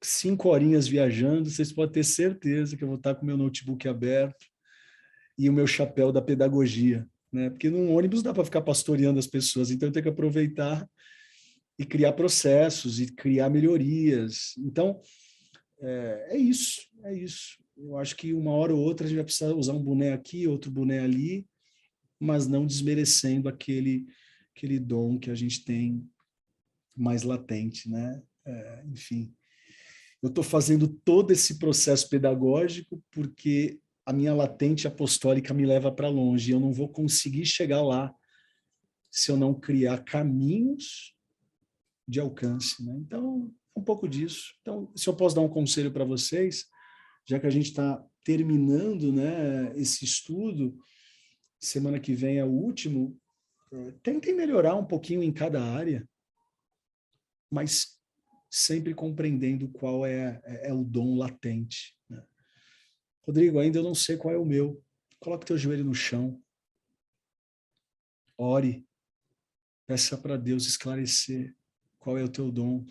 Speaker 1: 5 horinhas viajando, vocês podem ter certeza que eu vou estar com o meu notebook aberto e o meu chapéu da pedagogia, né? Porque num ônibus dá para ficar pastoreando as pessoas, então eu tenho que aproveitar e criar processos e criar melhorias. Então, é isso, é isso. Eu acho que uma hora ou outra a gente vai precisar usar um boné aqui, outro boné ali, mas não desmerecendo aquele dom que a gente tem mais latente, né? Enfim, eu estou fazendo todo esse processo pedagógico porque a minha latente apostólica me leva para longe. Eu não vou conseguir chegar lá se eu não criar caminhos de alcance, né? Então, um pouco disso. Então, se eu posso dar um conselho para vocês, já que a gente está terminando, né, esse estudo, semana que vem é o último, tentem melhorar um pouquinho em cada área, mas sempre compreendendo qual é o dom latente, né? Rodrigo, ainda eu não sei qual é o meu. Coloque teu joelho no chão, ore, peça para Deus esclarecer qual é o teu dom.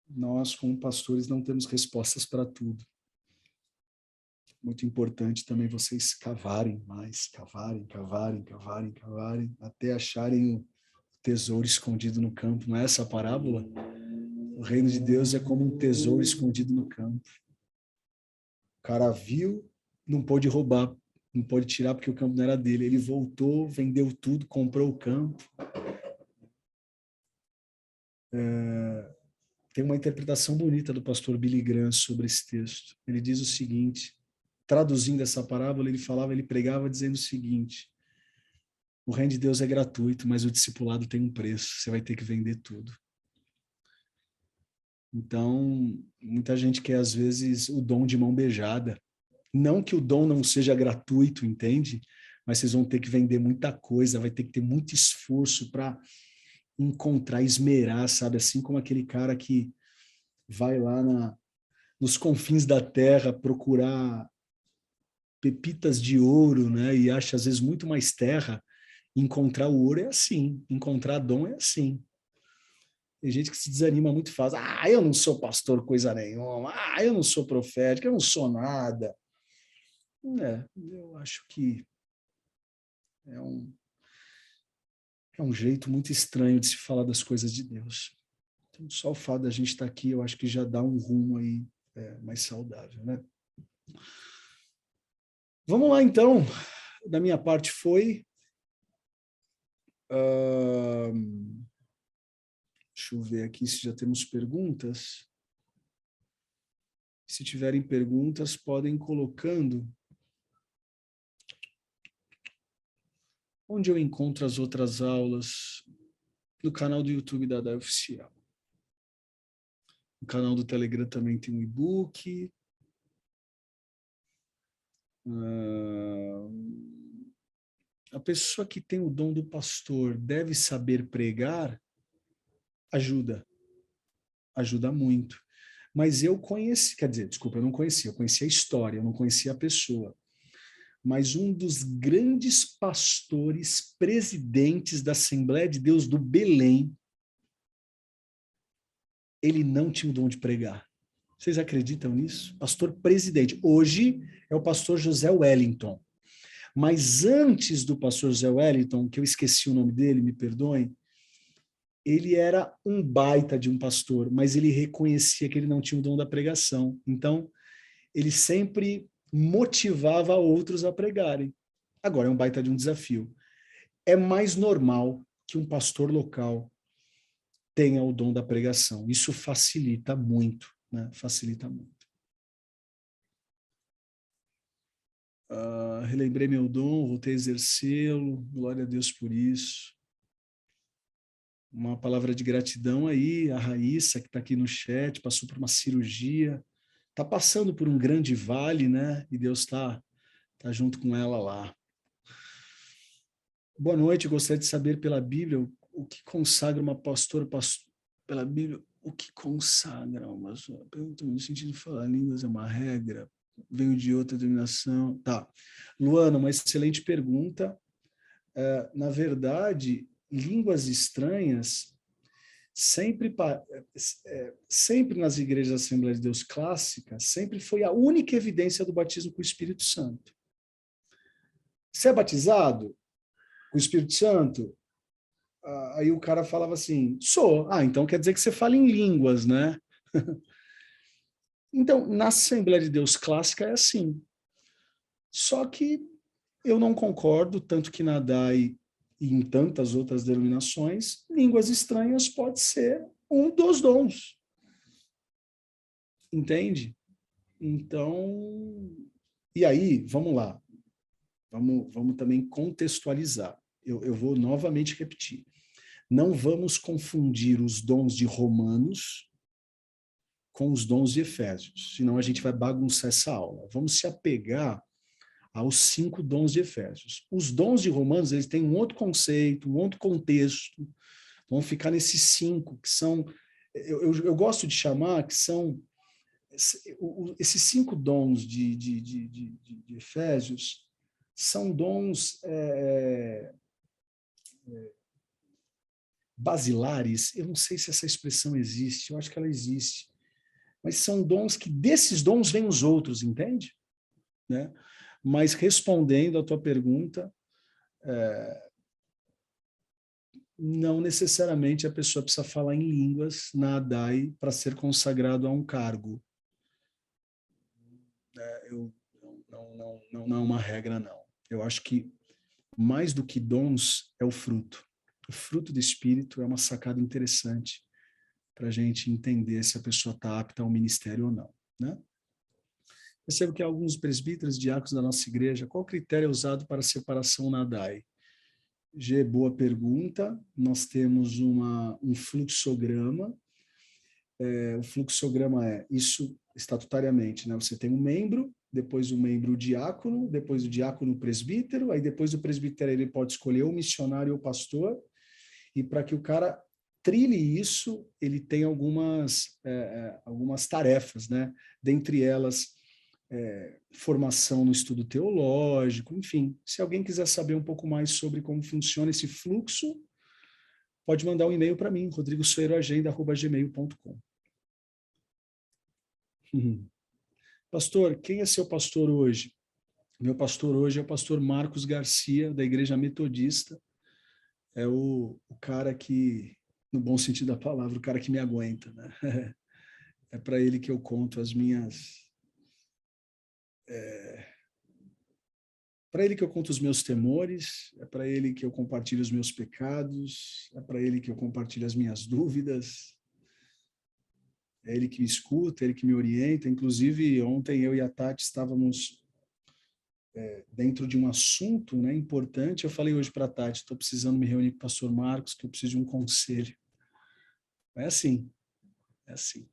Speaker 1: Nós, como pastores, não temos respostas para tudo. Muito importante também vocês cavarem mais, cavarem, até acharem o tesouro escondido no campo. Não é essa a parábola? O reino de Deus é como um tesouro escondido no campo. O cara viu, não pôde roubar, não pôde tirar porque o campo não era dele. Ele voltou, vendeu tudo, comprou o campo. Tem uma interpretação bonita do pastor Billy Graham sobre esse texto. Ele diz o seguinte, traduzindo essa parábola, ele pregava dizendo o seguinte: o reino de Deus é gratuito, mas o discipulado tem um preço, você vai ter que vender tudo. Então, muita gente quer, às vezes, o dom de mão beijada. Não que o dom não seja gratuito, entende? Mas vocês vão ter que vender muita coisa, vai ter que ter muito esforço para encontrar, esmerar, sabe? Assim como aquele cara que vai lá nos confins da terra procurar pepitas de ouro, né? E acha, às vezes, muito mais terra. Encontrar o ouro é assim, encontrar dom é assim. Tem gente que se desanima muito fácil. Eu não sou pastor coisa nenhuma. Eu não sou profético, eu não sou nada. Eu acho que é um, é um jeito muito estranho de se falar das coisas de Deus. Então, só o fato da gente estar aqui, eu acho que já dá um rumo aí mais saudável, né? Vamos lá, então. Da minha parte foi. Deixa eu ver aqui se já temos perguntas. Se tiverem perguntas, podem ir colocando. Onde eu encontro as outras aulas? No canal do YouTube da Adai Oficial. No canal do Telegram também tem um e-book. A pessoa que tem o dom do pastor deve saber pregar? Ajuda. Ajuda muito. Mas eu conheci, quer dizer, desculpa, eu não conhecia, eu conhecia a história, eu não conhecia a pessoa. Mas um dos grandes pastores presidentes da Assembleia de Deus do Belém, ele não tinha o dom de pregar. Vocês acreditam nisso? Pastor presidente. Hoje é o pastor José Wellington. Mas antes do pastor José Wellington, que eu esqueci o nome dele, me perdoem, ele era um baita de um pastor, mas ele reconhecia que ele não tinha o dom da pregação. Então, ele sempre motivava outros a pregarem. Agora, é um baita de um desafio. É mais normal que um pastor local tenha o dom da pregação. Isso facilita muito, né? Facilita muito. Relembrei meu dom, voltei a exercê-lo, glória a Deus por isso. Uma palavra de gratidão aí, a Raíssa, que está aqui no chat, passou por uma cirurgia, está passando por um grande vale, né? E Deus está junto com ela lá. Boa noite, eu gostaria de saber pela Bíblia o que consagra uma pastora, pela Bíblia, o que consagra uma pergunta no sentido de falar línguas é uma regra, venho de outra denominação. Tá. Luana, uma excelente pergunta. Na verdade, línguas estranhas, sempre nas igrejas da Assembleia de Deus clássicas, sempre foi a única evidência do batismo com o Espírito Santo. Você é batizado com o Espírito Santo? Aí o cara falava assim, sou. Então quer dizer que você fala em línguas, né? Então, na Assembleia de Deus clássica é assim. Só que eu não concordo, tanto que na DAI e em tantas outras denominações, línguas estranhas pode ser um dos dons. Entende? Então, e aí, vamos lá. Vamos também contextualizar. Eu vou novamente repetir. Não vamos confundir os dons de Romanos com os dons de Efésios, senão a gente vai bagunçar essa aula. Vamos se apegar aos 5 dons de Efésios. Os dons de Romanos, eles têm um outro conceito, um outro contexto. Vão ficar nesses 5, que são, eu gosto de chamar, que são esses 5 dons de Efésios, são dons basilares. Eu não sei se essa expressão existe, eu acho que ela existe. Mas são dons que desses dons vêm os outros, entende? Né? Mas respondendo à tua pergunta, não necessariamente a pessoa precisa falar em línguas na ADAI para ser consagrado a um cargo. Não é uma regra, não. Eu acho que mais do que dons é o fruto. O fruto do Espírito é uma sacada interessante para a gente entender se a pessoa está apta ao ministério ou não, né? Percebo que alguns presbíteros, diáconos da nossa igreja, qual critério é usado para a separação na DAI? G, boa pergunta. Nós temos um fluxograma. O fluxograma é isso estatutariamente, né? Você tem um membro, depois o membro diácono, depois o diácono presbítero, aí depois do presbítero ele pode escolher o missionário ou o pastor, e para que o cara trilhe isso, ele tem algumas tarefas, né? Dentre elas, formação no estudo teológico, enfim. Se alguém quiser saber um pouco mais sobre como funciona esse fluxo, pode mandar um e-mail para mim, rodrigosoeiroagenda@gmail.com. Pastor, quem é seu pastor hoje? Meu pastor hoje é o pastor Marcos Garcia, da Igreja Metodista. É o cara que, no bom sentido da palavra, o cara que me aguenta, né? É para ele que eu conto as minhas Para ele que eu conto os meus temores, é para ele que eu compartilho os meus pecados, é para ele que eu compartilho as minhas dúvidas, é ele que me escuta, é ele que me orienta. Inclusive, ontem eu e a Tati estávamos dentro de um assunto, né, importante. Eu falei hoje para a Tati, estou precisando me reunir com o pastor Marcos, que eu preciso de um conselho. É assim, é assim.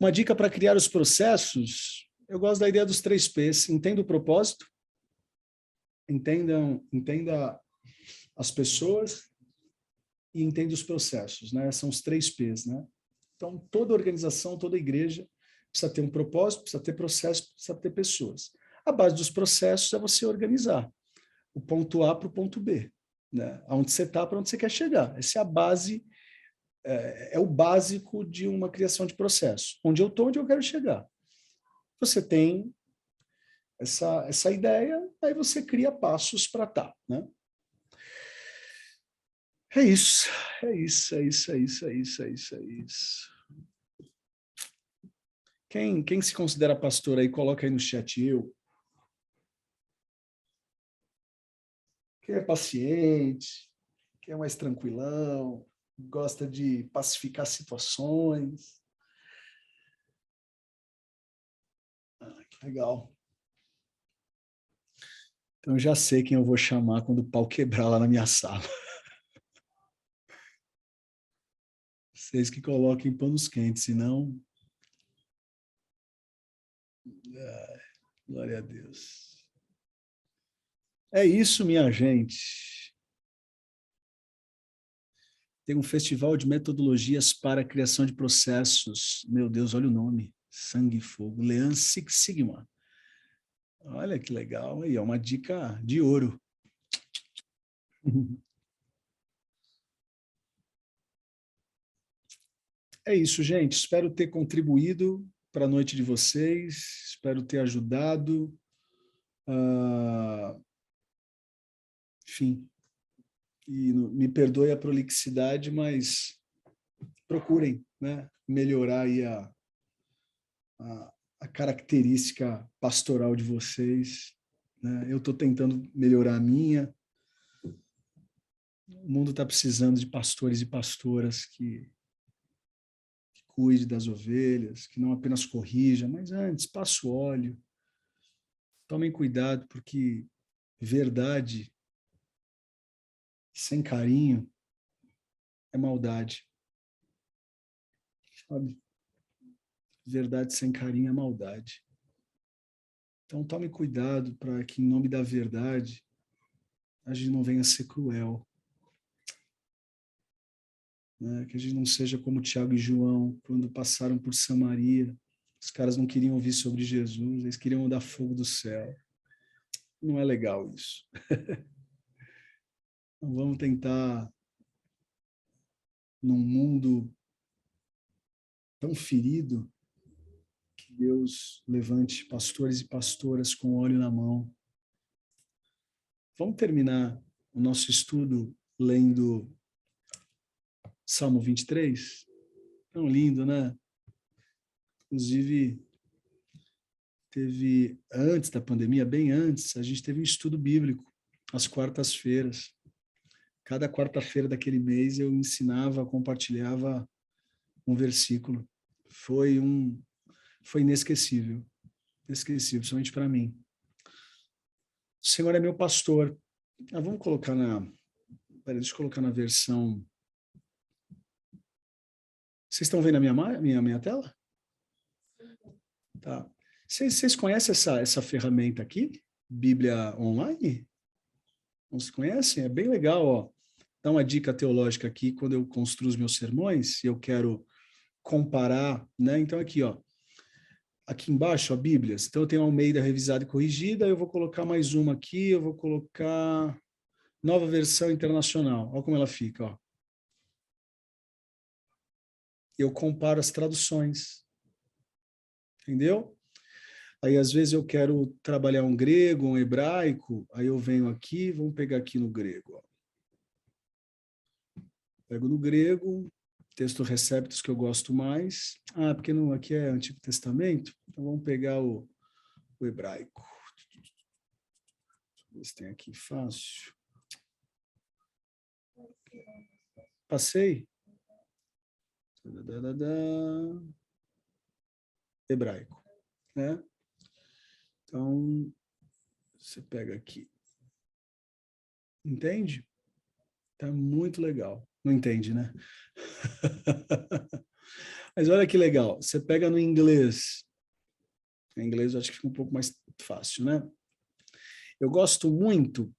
Speaker 1: Uma dica para criar os processos, eu gosto da ideia dos 3 P's. Entenda o propósito, entenda as pessoas e entenda os processos, né? São os 3 P's, né? Então, toda organização, toda igreja precisa ter um propósito, precisa ter processo, precisa ter pessoas. A base dos processos é você organizar o ponto A para o ponto B, né? Aonde você está, para onde você quer chegar. Essa é a base, é o básico de uma criação de processo. Onde eu estou, onde eu quero chegar. Você tem essa ideia, aí você cria passos para estar, né? É isso, é isso, é isso, é isso, é isso, é isso, é isso. Quem se considera pastor aí, coloca aí no chat eu. Quem é paciente, quem é mais tranquilão, gosta de pacificar situações. Que legal. Então, eu já sei quem eu vou chamar quando o pau quebrar lá na minha sala. Vocês que coloquem panos quentes, senão... Glória a Deus. É isso, minha gente. Tem um festival de metodologias para a criação de processos. Meu Deus, olha o nome. Sangue e Fogo. Lean Six Sigma. Olha que legal. Aí, é uma dica de ouro. É isso, gente. Espero ter contribuído para a noite de vocês. Espero ter ajudado. Enfim, e me perdoe a prolixidade, mas procurem, né, melhorar aí a característica pastoral de vocês. Né? Eu estou tentando melhorar a minha. O mundo está precisando de pastores e pastoras que cuide das ovelhas, que não apenas corrija, mas antes, passa o óleo. Tomem cuidado, porque verdade sem carinho é maldade. Sabe? Verdade sem carinho é maldade. Então tome cuidado para que, em nome da verdade, a gente não venha a ser cruel. Né? Que a gente não seja como Tiago e João, quando passaram por Samaria. Os caras não queriam ouvir sobre Jesus, eles queriam dar fogo do céu. Não é legal isso. Então vamos tentar, num mundo tão ferido, que Deus levante pastores e pastoras com óleo na mão. Vamos terminar o nosso estudo lendo Salmo 23? Tão lindo, né? Inclusive, teve, antes da pandemia, bem antes, a gente teve um estudo bíblico, às quartas-feiras. Cada quarta-feira daquele mês eu ensinava, compartilhava um versículo. Foi inesquecível. Inesquecível, somente para mim. O Senhor é meu pastor. Vamos colocar Peraí, deixa eu colocar na versão... Vocês estão vendo a minha tela? Tá. Vocês conhecem essa ferramenta aqui? Bíblia Online? Não se conhecem? É bem legal, ó. Dá uma dica teológica aqui, quando eu construo os meus sermões, e eu quero comparar, né? Então aqui, ó. Aqui embaixo, a Bíblias. Então eu tenho a Almeida revisada e corrigida, eu vou colocar mais uma aqui, eu vou colocar Nova Versão Internacional. Olha como ela fica, ó. Eu comparo as traduções. Entendeu? Aí, às vezes, eu quero trabalhar um grego, um hebraico, aí eu venho aqui, vamos pegar aqui no grego. Ó. Pego no grego, texto Receptus que eu gosto mais. Porque aqui é Antigo Testamento, então vamos pegar o hebraico. ver se tem aqui fácil. Passei. Hebraico, né? Então, você pega aqui. Entende? Tá muito legal. Não entende, né? Mas olha que legal. Você pega no inglês. Em inglês eu acho que fica um pouco mais fácil, né? Eu gosto muito,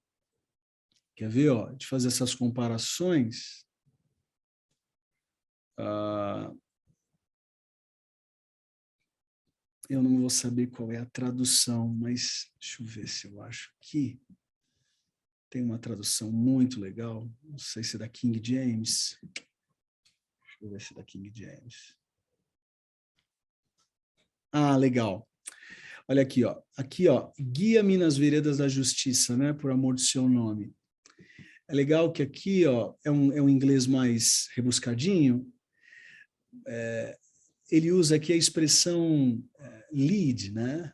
Speaker 1: quer ver, ó, de fazer essas comparações. Eu não vou saber qual é a tradução, mas deixa eu ver se eu acho que tem uma tradução muito legal. Não sei se é da King James. Deixa eu ver se é da King James. Ah, legal. Olha aqui, ó. Aqui, ó. Guia-me nas veredas da justiça, né? Por amor do seu nome. É legal que aqui, ó, é um inglês mais rebuscadinho. Ele usa aqui a expressão lead, né?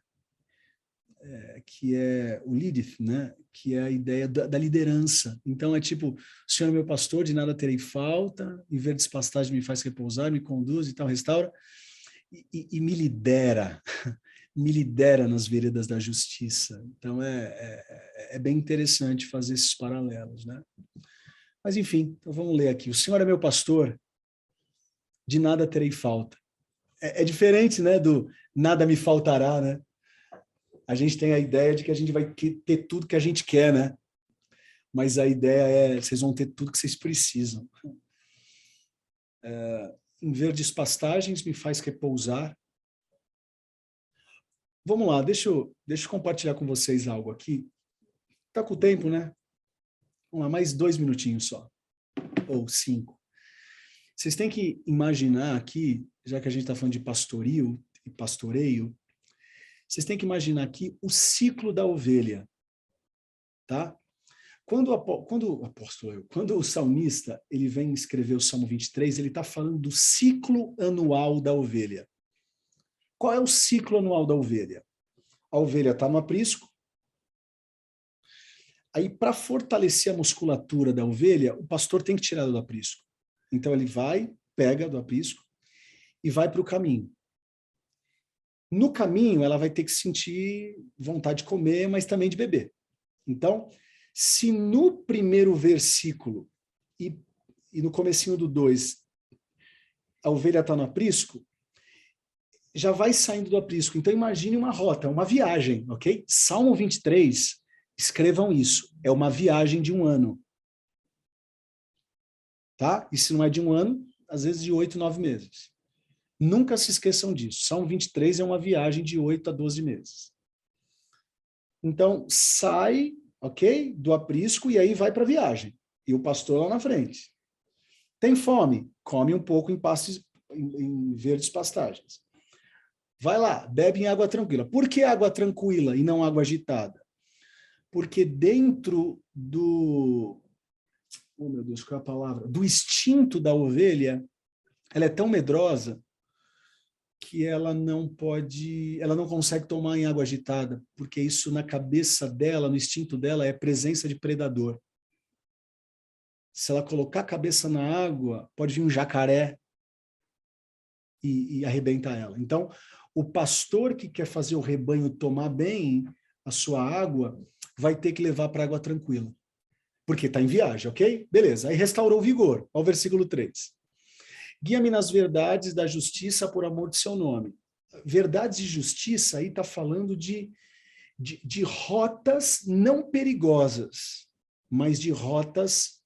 Speaker 1: Que é o leadeth, né? Que é a ideia da liderança. Então é tipo, o Senhor é meu pastor, de nada terei falta, em verdes pastagens me faz repousar, me conduz e tal, restaura, e me lidera, me lidera nas veredas da justiça. Então é bem interessante fazer esses paralelos, né? Mas enfim, então vamos ler aqui. O Senhor é meu pastor, de nada terei falta. É diferente, né, do nada me faltará, né? A gente tem a ideia de que a gente vai ter tudo que a gente quer, né? Mas a ideia é, vocês vão ter tudo que vocês precisam. Em verdes pastagens me faz repousar. Vamos lá, deixa eu compartilhar com vocês algo aqui. Tá com o tempo, né? Vamos lá, mais 2 minutinhos só. Ou 5. Vocês têm que imaginar aqui, já que a gente está falando de pastoril e pastoreio, vocês têm que imaginar aqui o ciclo da ovelha, tá? Quando o salmista ele vem escrever o Salmo 23, ele está falando do ciclo anual da ovelha. Qual é o ciclo anual da ovelha? A ovelha está no aprisco. Aí, para fortalecer a musculatura da ovelha, o pastor tem que tirar do aprisco. Então, ele vai, pega do aprisco e vai para o caminho. No caminho, ela vai ter que sentir vontade de comer, mas também de beber. Então, se no primeiro versículo e no comecinho do 2, a ovelha está no aprisco, já vai saindo do aprisco. Então, imagine uma rota, uma viagem, ok? Salmo 23, escrevam isso, é uma viagem de 1 ano. Tá? E se não é de 1 ano, às vezes de 8, 9 meses. Nunca se esqueçam disso. Salmo 23 é uma viagem de 8 a 12 meses. Então, sai, ok? Do aprisco e aí vai para a viagem. E o pastor lá na frente. Tem fome? Come um pouco em verdes pastagens. Vai lá, bebe em água tranquila. Por que água tranquila e não água agitada? Porque dentro do... Oh, meu Deus, qual é a palavra? Do instinto da ovelha, ela é tão medrosa que ela não consegue tomar em água agitada, porque isso na cabeça dela, no instinto dela, é presença de predador. Se ela colocar a cabeça na água, pode vir um jacaré e arrebentar ela. Então, o pastor que quer fazer o rebanho tomar bem a sua água, vai ter que levar para água tranquila. Porque está em viagem, ok? Beleza. Aí restaurou o vigor. Olha o versículo 3. Guia-me nas verdades da justiça por amor de seu nome. Verdades e justiça aí está falando de rotas não perigosas, mas de rotas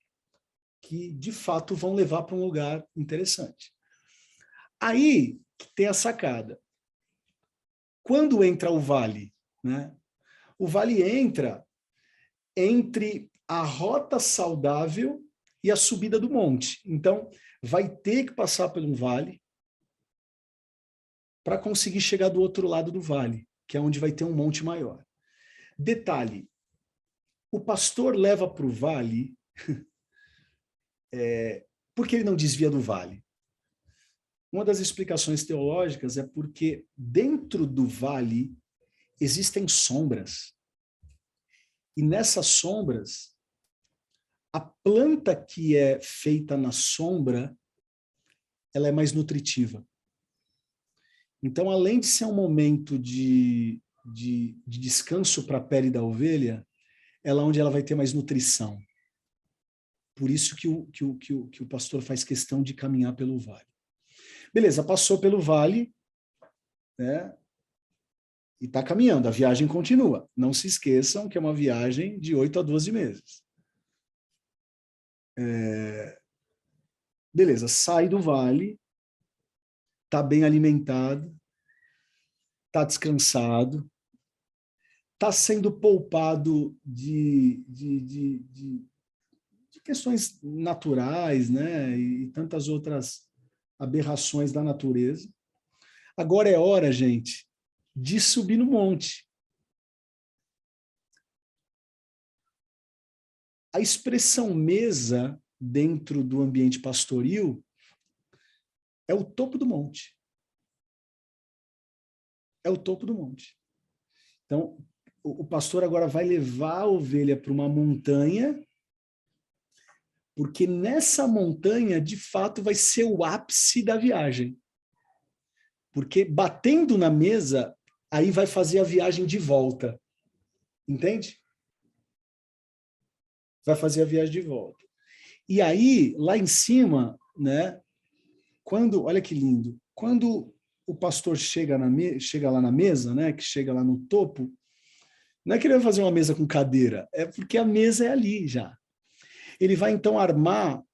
Speaker 1: que, de fato, vão levar para um lugar interessante. Aí tem a sacada. Quando entra o vale, né? O vale entra entre a rota saudável e a subida do monte. Então, vai ter que passar por um vale para conseguir chegar do outro lado do vale, que é onde vai ter um monte maior. Detalhe, o pastor leva para o vale porque ele não desvia do vale. Uma das explicações teológicas é porque dentro do vale existem sombras. E nessas sombras, a planta que é feita na sombra, ela é mais nutritiva. Então, além de ser um momento de descanso para a pele da ovelha, ela é onde ela vai ter mais nutrição. Por isso que o pastor faz questão de caminhar pelo vale. Beleza, passou pelo vale, né? E está caminhando, a viagem continua. Não se esqueçam que é uma viagem de 8 a 12 meses. Beleza, sai do vale, está bem alimentado, está descansado, está sendo poupado de questões naturais, né? E tantas outras aberrações da natureza. Agora é hora, gente, de subir no monte. A expressão mesa dentro do ambiente pastoril é o topo do monte. É o topo do monte. Então, o pastor agora vai levar a ovelha para uma montanha, porque nessa montanha, de fato, vai ser o ápice da viagem. Porque batendo na mesa, aí vai fazer a viagem de volta. Entende? Vai fazer a viagem de volta. E aí, lá em cima, né? Olha que lindo, quando o pastor chega lá na mesa, né? Que chega lá no topo, não é que ele vai fazer uma mesa com cadeira, é porque a mesa é ali já. Ele vai então armar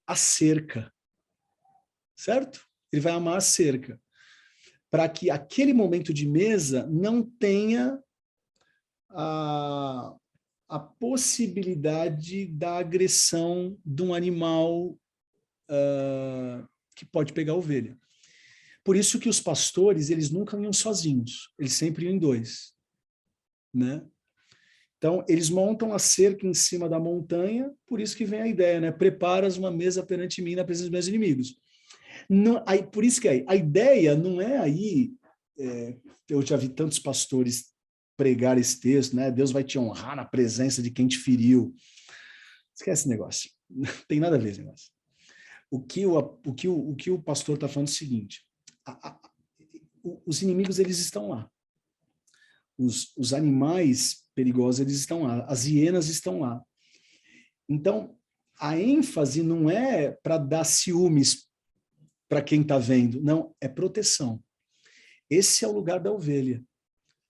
Speaker 1: a cerca, certo? Ele vai armar a cerca, para que aquele momento de mesa não tenha a possibilidade da agressão de um animal que pode pegar a ovelha. Por isso que os pastores, eles nunca iam sozinhos, eles sempre iam em dois, né? Então, eles montam a cerca em cima da montanha, por isso que vem a ideia, né? Preparas uma mesa perante mim na presença dos meus inimigos. Não, aí, por isso que a ideia não é aí, eu já vi tantos pastores pregar esse texto, né? Deus vai te honrar na presença de quem te feriu. Esquece esse negócio. Não tem nada a ver esse negócio. O que o pastor está falando é o seguinte, os inimigos, eles estão lá. Os animais perigosos, eles estão lá. As hienas estão lá. Então, a ênfase não é para dar ciúmes para quem está vendo. Não, é proteção. Esse é o lugar da ovelha.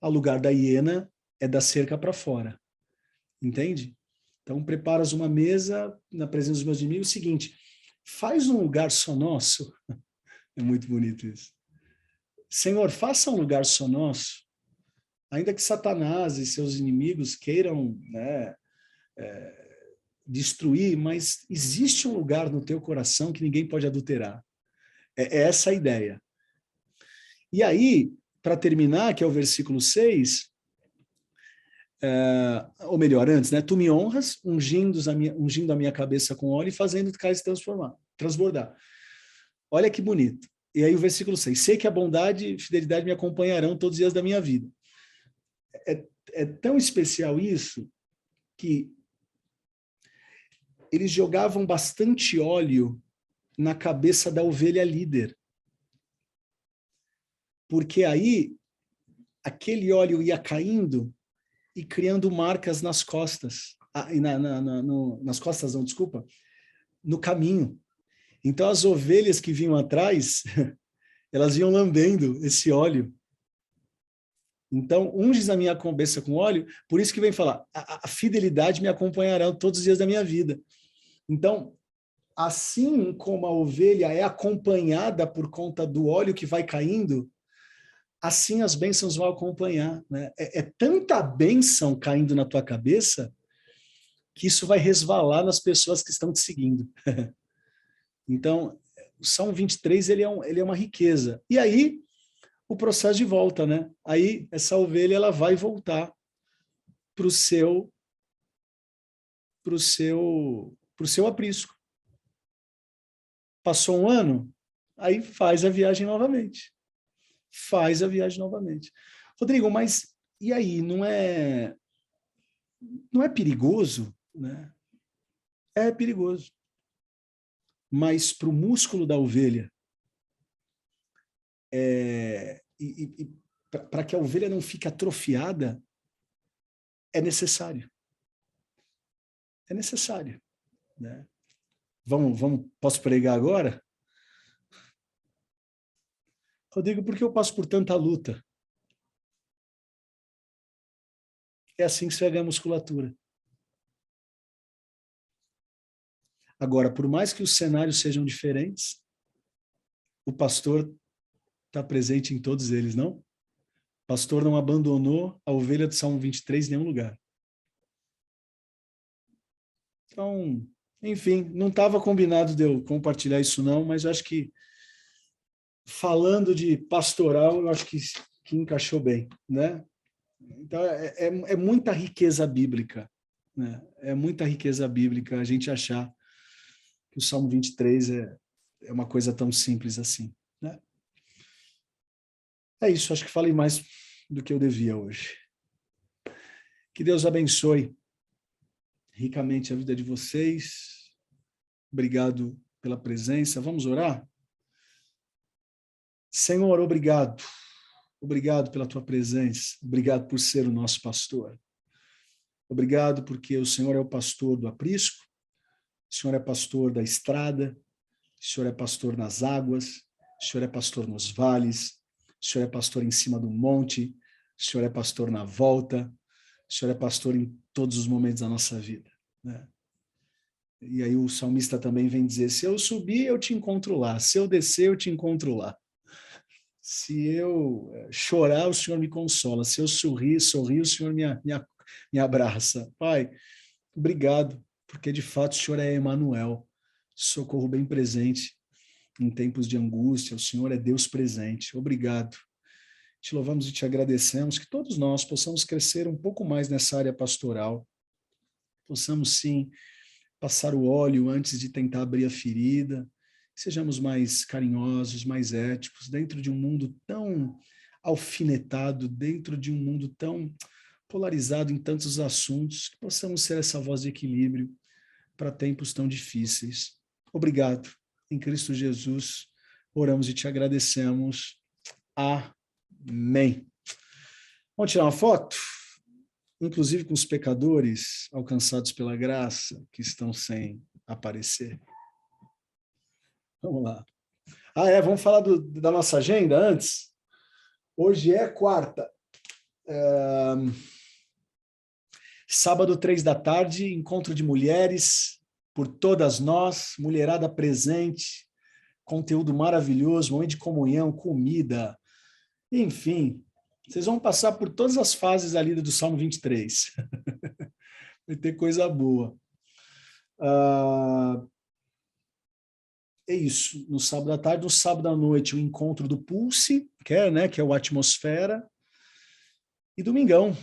Speaker 1: O lugar da hiena é da cerca para fora. Entende? Então, preparas uma mesa na presença dos meus inimigos. Seguinte, faz um lugar só nosso. É muito bonito isso. Senhor, faça um lugar só nosso, ainda que Satanás e seus inimigos queiram, né, destruir, mas existe um lugar no teu coração que ninguém pode adulterar. É essa a ideia. E aí, para terminar, que é o versículo 6, ou melhor, antes, né? Tu me honras, ungindo a minha cabeça com óleo e fazendo o cálice transbordar. Olha que bonito. E aí o versículo 6, sei que a bondade e fidelidade me acompanharão todos os dias da minha vida. É tão especial isso que eles jogavam bastante óleo na cabeça da ovelha líder. Porque aí aquele óleo ia caindo e criando marcas nas costas. Nas costas, não, desculpa. No caminho. Então as ovelhas que vinham atrás, elas iam lambendo esse óleo. Então, unges a minha cabeça com óleo, por isso que vem falar, a fidelidade me acompanhará todos os dias da minha vida. Então, assim como a ovelha é acompanhada por conta do óleo que vai caindo, assim as bênçãos vão acompanhar. Né? É tanta bênção caindo na tua cabeça que isso vai resvalar nas pessoas que estão te seguindo. Então, o Salmo 23, ele é uma riqueza. E aí, o processo de volta, né? Aí, essa ovelha, ela vai voltar para o seu aprisco. Passou um ano, aí faz a viagem novamente. Rodrigo, mas E aí, não é perigoso, né? É perigoso. Mas para o músculo da ovelha, para que a ovelha não fique atrofiada, é necessário. É necessário, né? Posso pregar agora? Rodrigo, por que eu passo por tanta luta? É assim que você vai ganhar musculatura. Agora, por mais que os cenários sejam diferentes, o pastor está presente em todos eles, não? O pastor não abandonou a ovelha do Salmo 23 em nenhum lugar. Então, enfim, não estava combinado de eu compartilhar isso não, mas eu acho que falando de pastoral, eu acho que encaixou bem, né? Então, é muita riqueza bíblica, né? É muita riqueza bíblica a gente achar que o Salmo 23 é uma coisa tão simples assim, né? É isso, acho que falei mais do que eu devia hoje. Que Deus abençoe ricamente a vida de vocês. Obrigado pela presença. Vamos orar? Senhor, obrigado. Obrigado pela tua presença. Obrigado por ser o nosso pastor. Obrigado porque o Senhor é o pastor do aprisco, o Senhor é pastor da estrada, o Senhor é pastor nas águas, o Senhor é pastor nos vales, o Senhor é pastor em cima do monte, o Senhor é pastor na volta, o Senhor é pastor em todos os momentos da nossa vida, né? E aí o salmista também vem dizer, se eu subir, eu te encontro lá, se eu descer, eu te encontro lá. Se eu chorar, o Senhor me consola, se eu sorrir, o Senhor me abraça. Pai, obrigado, porque de fato o Senhor é Emanuel, socorro bem presente em tempos de angústia, o Senhor é Deus presente. Obrigado. Te louvamos e te agradecemos que todos nós possamos crescer um pouco mais nessa área pastoral, possamos sim passar o óleo antes de tentar abrir a ferida, sejamos mais carinhosos, mais éticos, dentro de um mundo tão alfinetado, dentro de um mundo tão polarizado em tantos assuntos, que possamos ser essa voz de equilíbrio para tempos tão difíceis. Obrigado. Em Cristo Jesus, oramos e te agradecemos. Amém. Vamos tirar uma foto? Inclusive com os pecadores alcançados pela graça, que estão sem aparecer. Vamos lá. Vamos falar da nossa agenda antes? Hoje é quarta. Sábado, 3 da tarde, encontro de mulheres, por todas nós, mulherada presente, conteúdo maravilhoso, momento de comunhão, comida, enfim, vocês vão passar por todas as fases ali do Salmo 23. Vai ter coisa boa. É isso, no sábado à tarde, no sábado à noite, o encontro do Pulse, que é o Atmosfera, e domingão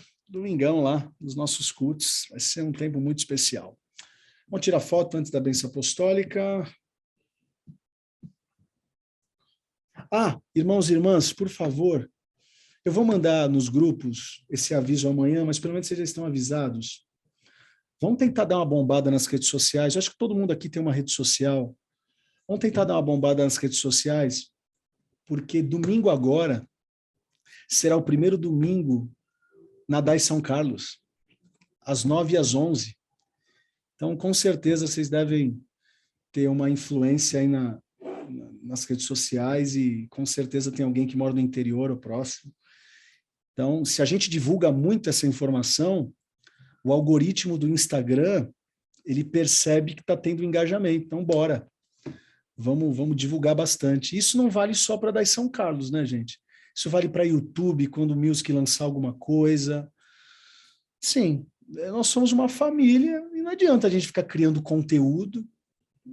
Speaker 1: lá, nos nossos cultos, vai ser um tempo muito especial. Vamos tirar foto antes da bênção apostólica. Irmãos e irmãs, por favor, eu vou mandar nos grupos esse aviso amanhã, mas pelo menos vocês já estão avisados. Vamos tentar dar uma bombada nas redes sociais. Eu acho que todo mundo aqui tem uma rede social. Vamos tentar dar uma bombada nas redes sociais, porque domingo agora será o primeiro domingo na DAI São Carlos, às 9 e às 11. Então, com certeza, vocês devem ter uma influência aí nas redes sociais e com certeza tem alguém que mora no interior ou próximo. Então, se a gente divulga muito essa informação, o algoritmo do Instagram, ele percebe que está tendo engajamento. Então, bora. Vamos divulgar bastante. Isso não vale só para DAI São Carlos, né, gente? Isso vale para YouTube, quando o Music lançar alguma coisa. Sim, nós somos uma família e não adianta a gente ficar criando conteúdo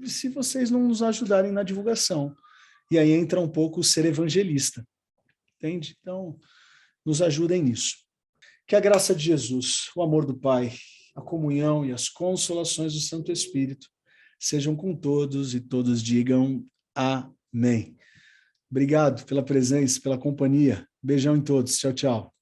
Speaker 1: se vocês não nos ajudarem na divulgação. E aí entra um pouco o ser evangelista. Entende? Então, nos ajudem nisso. Que a graça de Jesus, o amor do Pai, a comunhão e as consolações do Santo Espírito sejam com todos e todos digam amém. Obrigado pela presença, pela companhia. Beijão em todos. Tchau, tchau.